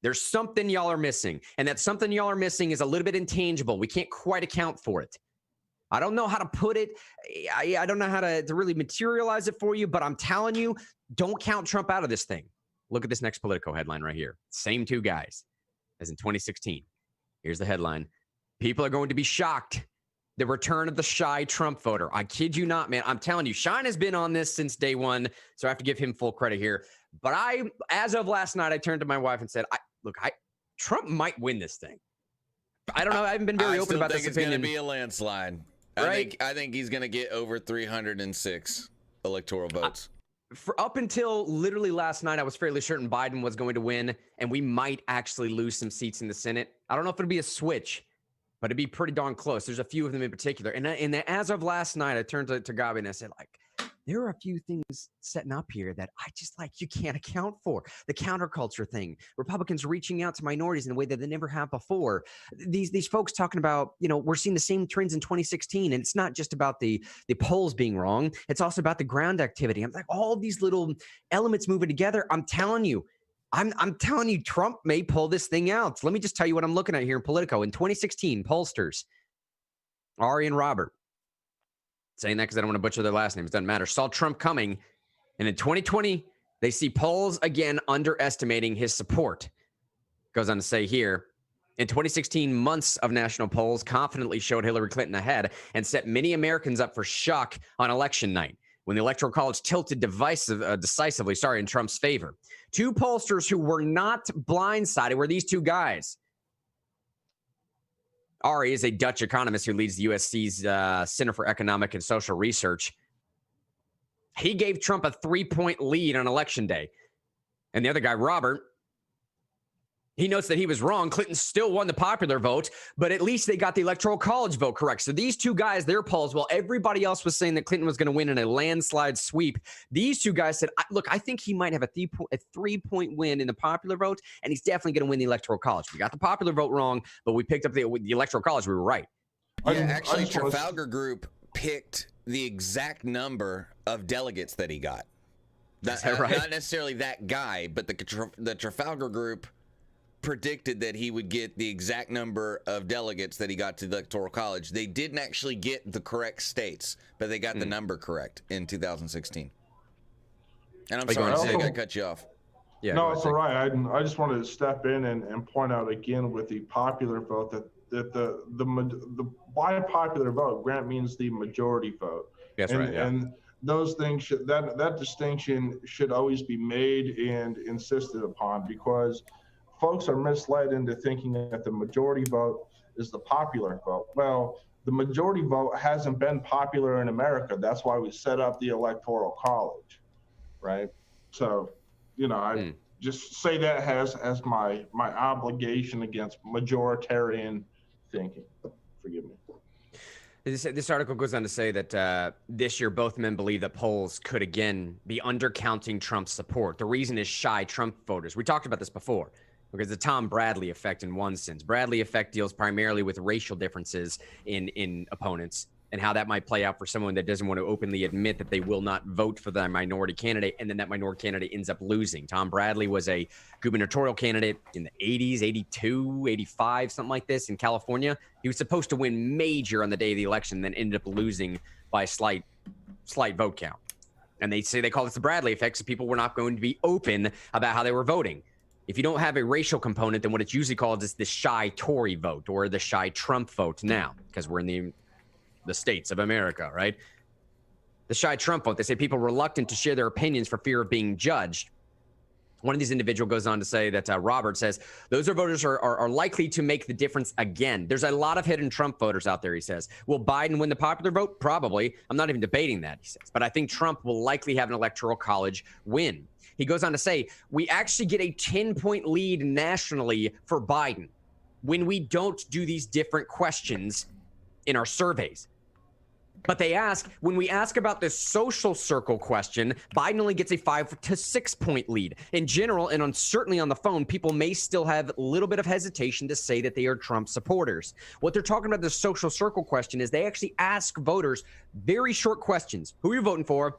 There's something y'all are missing. And that something y'all are missing is a little bit intangible. We can't quite account for it. I don't know how to put it. I don't know how to really materialize it for you, but I'm telling you, don't count Trump out of this thing. Look at this next Politico headline right here. Same two guys as in 2016. Here's the headline. People are going to be shocked. The return of the shy Trump voter. I kid you not, man. I'm telling you, Shine has been on this since day one, so I have to give him full credit here. But as of last night, I turned to my wife and said, Trump might win this thing. I don't know. I haven't been very open about this opinion.
I think it's going to be a landslide. Right? I think he's going to get over 306 electoral votes.
For up until literally last night, I was fairly certain Biden was going to win, and we might actually lose some seats in the Senate. I don't know if it'll be a switch, but it'd be pretty darn close. There's a few of them in particular. And as of last night, I turned to Gabi and I said, there are a few things setting up here that I just you can't account for. The counterculture thing, Republicans reaching out to minorities in a way that they never have before. These folks talking about, we're seeing the same trends in 2016. And it's not just about the polls being wrong. It's also about the ground activity. I'm like, all these little elements moving together. I'm telling you, Trump may pull this thing out. Let me just tell you what I'm looking at here in Politico. In 2016, pollsters, Ari and Robert, saying that because I don't want to butcher their last names, doesn't matter, saw Trump coming. And in 2020, they see polls again underestimating his support. Goes on to say here, in 2016, months of national polls confidently showed Hillary Clinton ahead and set many Americans up for shock on election night, when the Electoral College tilted decisively in Trump's favor. Two pollsters who were not blindsided were these two guys. Ari is a Dutch economist who leads the USC's Center for Economic and Social Research. He gave Trump a 3-point lead on election day. And the other guy, Robert, he notes that he was wrong. Clinton still won the popular vote, but at least they got the Electoral College vote correct. So these two guys, their polls, while everybody else was saying that Clinton was going to win in a landslide sweep, these two guys said, look, I think he might have a 3-point win in the popular vote, and he's definitely going to win the Electoral College. We got the popular vote wrong, but we picked up the Electoral College. We were right.
Yeah, actually, Trafalgar Group picked the exact number of delegates that he got. Not necessarily that guy, but the Trafalgar Group predicted that he would get the exact number of delegates that he got to the Electoral College. They didn't actually get the correct states, but they got the number correct in 2016 And I'm sorry, Zig, I cut you off.
Yeah, no, it's all right. I just wanted to step in and point out again with the popular vote that the by popular vote, Grant, means the majority vote.
That's right. Yeah.
And those things that distinction should always be made and insisted upon, because folks are misled into thinking that the majority vote is the popular vote. Well, the majority vote hasn't been popular in America. That's why we set up the Electoral College, right? So, I just say that as my obligation against majoritarian thinking. Forgive me.
This article goes on to say that this year, both men believe that polls could again be undercounting Trump's support. The reason is shy Trump voters. We talked about this before, because the Tom Bradley effect in one sense. Bradley effect deals primarily with racial differences in opponents and how that might play out for someone that doesn't want to openly admit that they will not vote for the minority candidate, and then that minority candidate ends up losing. Tom Bradley was a gubernatorial candidate in the 80s, 82, 85, something like this in California. He was supposed to win major on the day of the election, then ended up losing by a slight vote count. And they say they call this the Bradley effect, so people were not going to be open about how they were voting. If you don't have a racial component, then what it's usually called is the shy Tory vote or the shy Trump vote now, because we're in the states of America, right? The shy Trump vote, they say people reluctant to share their opinions for fear of being judged. One of these individuals goes on to say that Robert says, those are voters are likely to make the difference again. There's a lot of hidden Trump voters out there, he says. Will Biden win the popular vote? Probably. I'm not even debating that, he says. But I think Trump will likely have an Electoral College win. He goes on to say, we actually get a 10-point lead nationally for Biden when we don't do these different questions in our surveys. But when we ask about the social circle question, Biden only gets a 5 to 6 point lead. In general, and certainly on the phone, people may still have a little bit of hesitation to say that they are Trump supporters. What they're talking about the social circle question is they actually ask voters very short questions. Who are you voting for?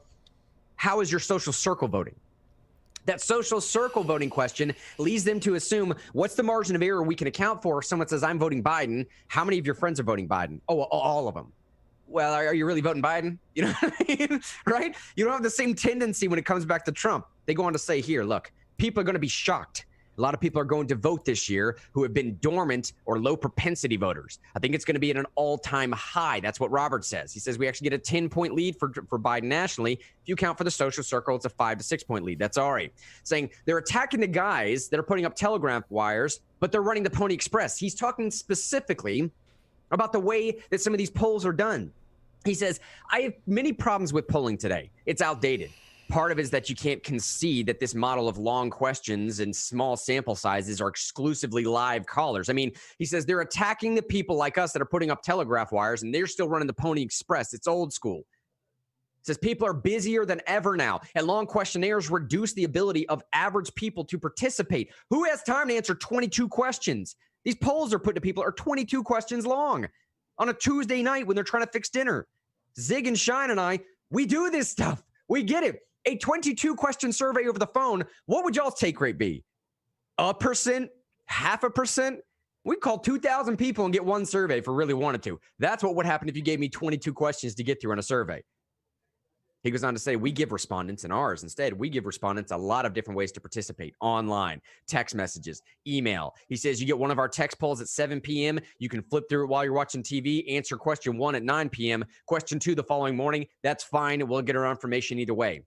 How is your social circle voting? That social circle voting question leads them to assume, what's the margin of error we can account for if someone says, I'm voting Biden? How many of your friends are voting Biden? Oh, all of them. Well, are you really voting Biden? You know what I mean? Right? You don't have the same tendency when it comes back to Trump. They go on to say here, look, people are going to be shocked. A lot of people are going to vote this year who have been dormant or low propensity voters. I think it's going to be at an all-time high. That's what Robert says. He says we actually get a 10-point lead for Biden nationally. If you count for the social circle, it's a 5 to 6 point lead. That's Ari saying they're attacking the guys that are putting up telegraph wires, but they're running the Pony Express. He's talking specifically about the way that some of these polls are done. He says, I have many problems with polling today. It's outdated. Part of it is that you can't concede that this model of long questions and small sample sizes are exclusively live callers. I mean, he says they're attacking the people like us that are putting up telegraph wires, and they're still running the Pony Express. It's old school. He says people are busier than ever now, and long questionnaires reduce the ability of average people to participate. Who has time to answer 22 questions? These polls are put to people are 22 questions long on a Tuesday night when they're trying to fix dinner. Zig and Shine and I, we do this stuff. We get it. A 22 question survey over the phone, what would y'all's take rate be? 1%? 0.5%? We'd call 2,000 people and get one survey if we really wanted to. That's what would happen if you gave me 22 questions to get through on a survey. He goes on to say, we give respondents in ours. Instead, we give respondents a lot of different ways to participate. Online, text messages, email. He says you get one of our text polls at 7 p.m. You can flip through it while you're watching TV, answer question 1 at 9 p.m., question 2 the following morning. That's fine. We'll get our information either way.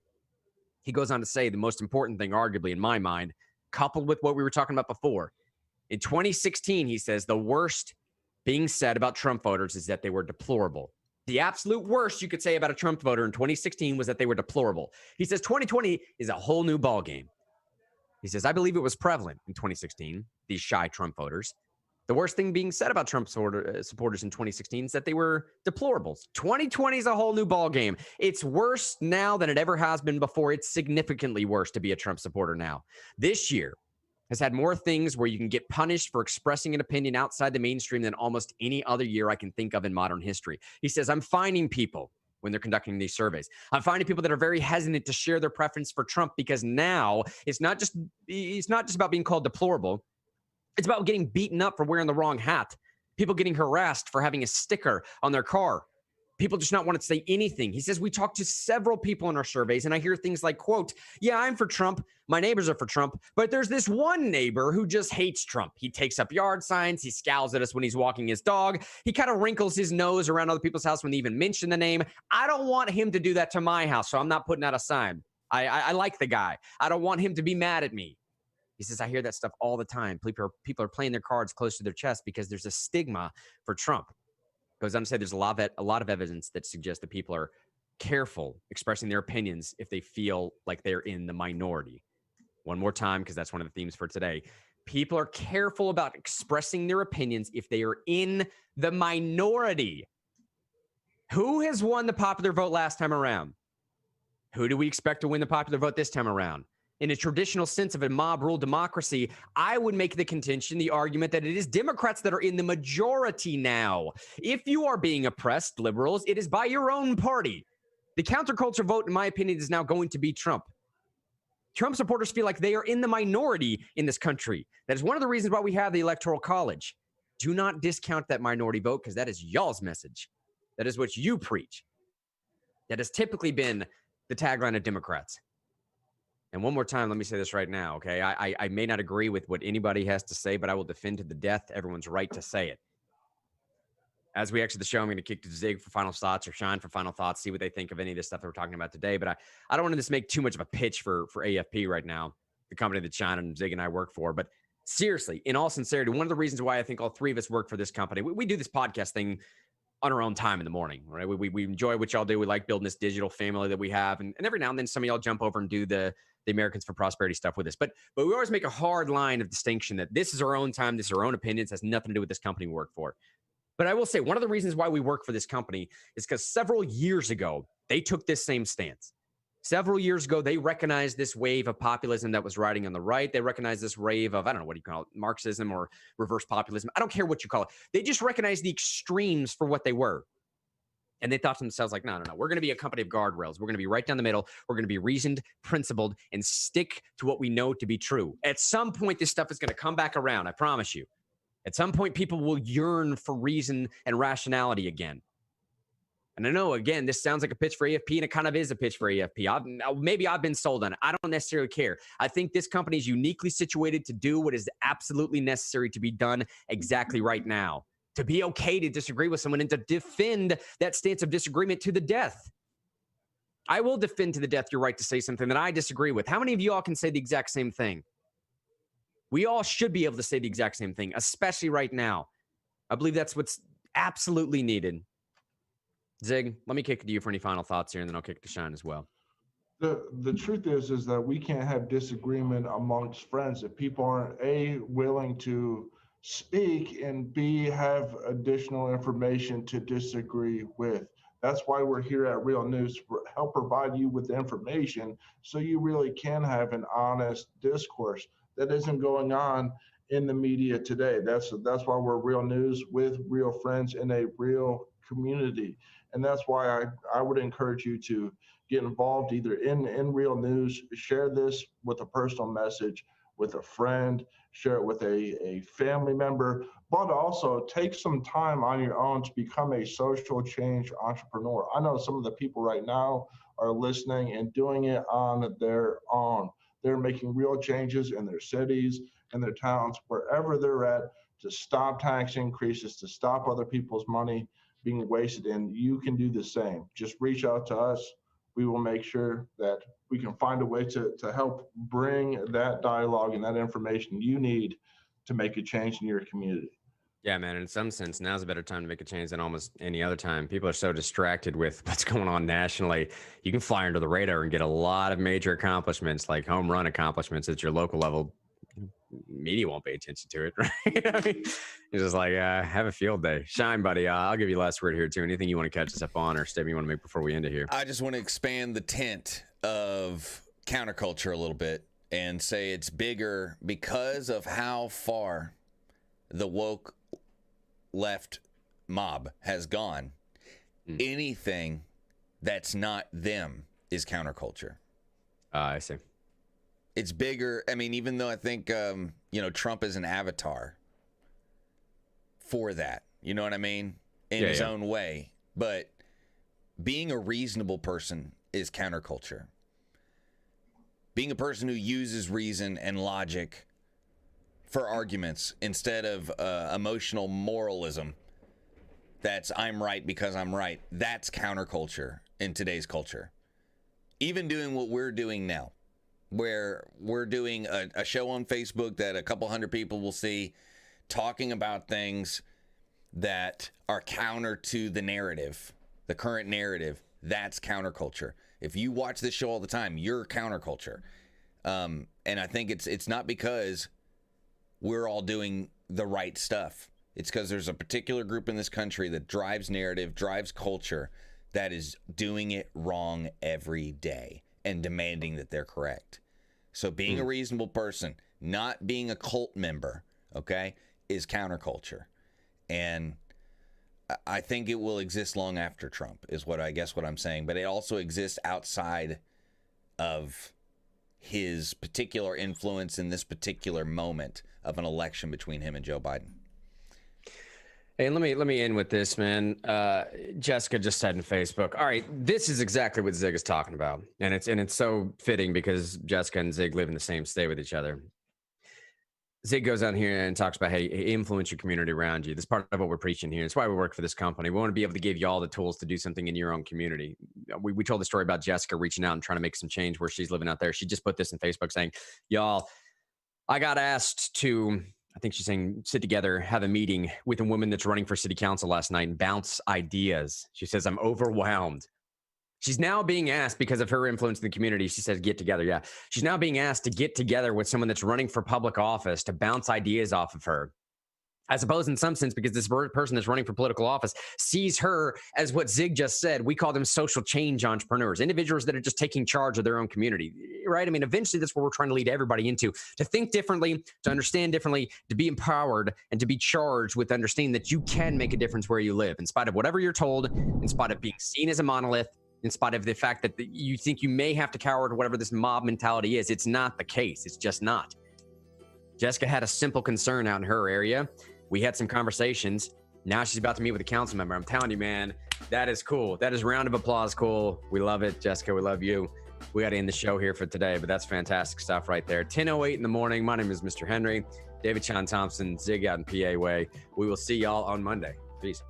He goes on to say the most important thing, arguably in my mind, coupled with what we were talking about before. In 2016, he says the worst being said about Trump voters is that they were deplorable. The absolute worst you could say about a Trump voter in 2016 was that they were deplorable. He says 2020 is a whole new ballgame. He says, I believe it was prevalent in 2016, these shy Trump voters. The worst thing being said about Trump supporters in 2016 is that they were deplorables. 2020 is a whole new ballgame. It's worse now than it ever has been before. It's significantly worse to be a Trump supporter now. This year has had more things where you can get punished for expressing an opinion outside the mainstream than almost any other year I can think of in modern history. He says, I'm finding people when they're conducting these surveys. I'm finding people that are very hesitant to share their preference for Trump because now it's not just about being called deplorable. It's about getting beaten up for wearing the wrong hat. People getting harassed for having a sticker on their car. People just not wanting to say anything. He says, we talked to several people in our surveys, and I hear things like, quote, yeah, I'm for Trump. My neighbors are for Trump. But there's this one neighbor who just hates Trump. He takes up yard signs. He scowls at us when he's walking his dog. He kind of wrinkles his nose around other people's house when they even mention the name. I don't want him to do that to my house, so I'm not putting out a sign. I like the guy. I don't want him to be mad at me. He says, I hear that stuff all the time. People are playing their cards close to their chest because there's a stigma for Trump. Goes on to say there's a lot of evidence that suggests that people are careful expressing their opinions if they feel like they're in the minority. One more time, because that's one of the themes for today. People are careful about expressing their opinions if they are in the minority. Who has won the popular vote last time around? Who do we expect to win the popular vote this time around? In a traditional sense of a mob rule democracy, I would make the contention, the argument that it is Democrats that are in the majority now. If you are being oppressed, liberals, it is by your own party. The counterculture vote, in my opinion, is now going to be Trump. Trump supporters feel like they are in the minority in this country. That is one of the reasons why we have the Electoral College. Do not discount that minority vote because that is y'all's message. That is what you preach. That has typically been the tagline of Democrats. And one more time, let me say this right now, okay? I may not agree with what anybody has to say, but I will defend to the death everyone's right to say it. As we exit the show, I'm going to kick to Zig for final thoughts or Shine for final thoughts, see what they think of any of this stuff that we're talking about today. But I don't want to just make too much of a pitch for AFP right now, the company that Shine and Zig and I work for. But seriously, in all sincerity, one of the reasons why I think all three of us work for this company, we do this podcast thing on our own time in the morning, right? We enjoy what y'all do. We like building this digital family that we have. And every now and then some of y'all jump over and do the Americans for Prosperity stuff with us. But we always make a hard line of distinction that this is our own time. This is our own opinions. Has nothing to do with this company we work for. But I will say one of the reasons why we work for this company is because several years ago, they took this same stance. Several years ago, they recognized this wave of populism that was riding on the right. They recognized this wave of, I don't know, what do you call it, Marxism or reverse populism. I don't care what you call it. They just recognized the extremes for what they were. And they thought to themselves like, no, we're going to be a company of guardrails. We're going to be right down the middle. We're going to be reasoned, principled, and stick to what we know to be true. At some point, this stuff is going to come back around. I promise you. At some point, people will yearn for reason and rationality again. And I know, again, this sounds like a pitch for AFP, and it kind of is a pitch for AFP. Maybe I've been sold on it. I don't necessarily care. I think this company is uniquely situated to do what is absolutely necessary to be done exactly right now. To be okay to disagree with someone and to defend that stance of disagreement to the death. I will defend to the death your right to say something that I disagree with. How many of you all can say the exact same thing? We all should be able to say the exact same thing, especially right now. I believe that's what's absolutely needed. Zig, let me kick it to you for any final thoughts here, and then I'll kick it to Shine as well.
The truth is that we can't have disagreement amongst friends if people aren't A, willing to speak, and B, have additional information to disagree with. That's why we're here at Real News, to help provide you with the information so you really can have an honest discourse that isn't going on in the media today. That's why we're Real News with real friends in a real community. And that's why I would encourage you to get involved either in Real News, share this with a personal message, with a friend, share it with a family member, but also take some time on your own to become a social change entrepreneur. I know some of the people right now are listening and doing it on their own. They're making real changes in their cities, in their towns, wherever they're at, to stop tax increases, to stop other people's money being wasted, and you can do the same. Just reach out to us. We will make sure that we can find a way to help bring that dialogue and that information you need to make a change in your community.
Yeah, man. In some sense, now's a better time to make a change than almost any other time. People are so distracted with what's going on nationally. You can fly under the radar and get a lot of major accomplishments, like home run accomplishments at your local level. Media won't pay attention to it, right? I mean, it's just like, have a field day. Shine, buddy. I'll give you last word here, too. Anything you want to catch us up on or statement you want to make before we end it here?
I just want to expand the tent of counterculture a little bit and say it's bigger because of how far the woke left mob has gone. Anything that's not them is counterculture.
I see.
It's bigger. I mean, even though I think, Trump is an avatar for that, you know what I mean? In his own way. But being a reasonable person is counterculture. Being a person who uses reason and logic for arguments instead of emotional moralism, that's I'm right because I'm right, that's counterculture in today's culture. Even doing what we're doing now, where we're doing a show on Facebook that a couple hundred people will see, talking about things that are counter to the narrative, the current narrative, that's counterculture. If you watch this show all the time, you're counterculture. And I think it's not because we're all doing the right stuff. It's because there's a particular group in this country that drives narrative, drives culture, that is doing it wrong every day and demanding that they're correct. So being a reasonable person, not being a cult member, okay, is counterculture. And I think it will exist long after Trump is what I'm saying. But it also exists outside of his particular influence in this particular moment of an election between him and Joe Biden.
Hey, let me end with this, man. Jessica just said in Facebook, all right, this is exactly what Zig is talking about. And it's so fitting because Jessica and Zig live in the same state with each other. Zig goes on here and talks about, hey, influence your community around you. That's part of what we're preaching here. It's why we work for this company. We want to be able to give you all the tools to do something in your own community. We told the story about Jessica reaching out and trying to make some change where she's living out there. She just put this in Facebook saying, y'all, I got asked to, I think she's saying, sit together, have a meeting with a woman that's running for city council last night and bounce ideas. She says, I'm overwhelmed. She's now being asked, because of her influence in the community, she says, get together. Yeah. She's now being asked to get together with someone that's running for public office to bounce ideas off of her. I suppose in some sense, because this person that's running for political office sees her as what Zig just said. We call them social change entrepreneurs, individuals that are just taking charge of their own community, right? I mean, eventually that's what we're trying to lead everybody into, to think differently, to understand differently, to be empowered, and to be charged with understanding that you can make a difference where you live, in spite of whatever you're told, in spite of being seen as a monolith, in spite of the fact that you think you may have to cower to whatever this mob mentality is. It's not the case. It's just not. Jessica had a simple concern out in her area. We had some conversations. Now she's about to meet with a council member. I'm telling you, man, that is cool. That is round of applause cool. We love it, Jessica. We love you. We got to end the show here for today, but that's fantastic stuff right there. 10:08 in the morning. My name is Mr. Henry. David Sean Thompson, Zig out in PA way. We will see y'all on Monday. Peace.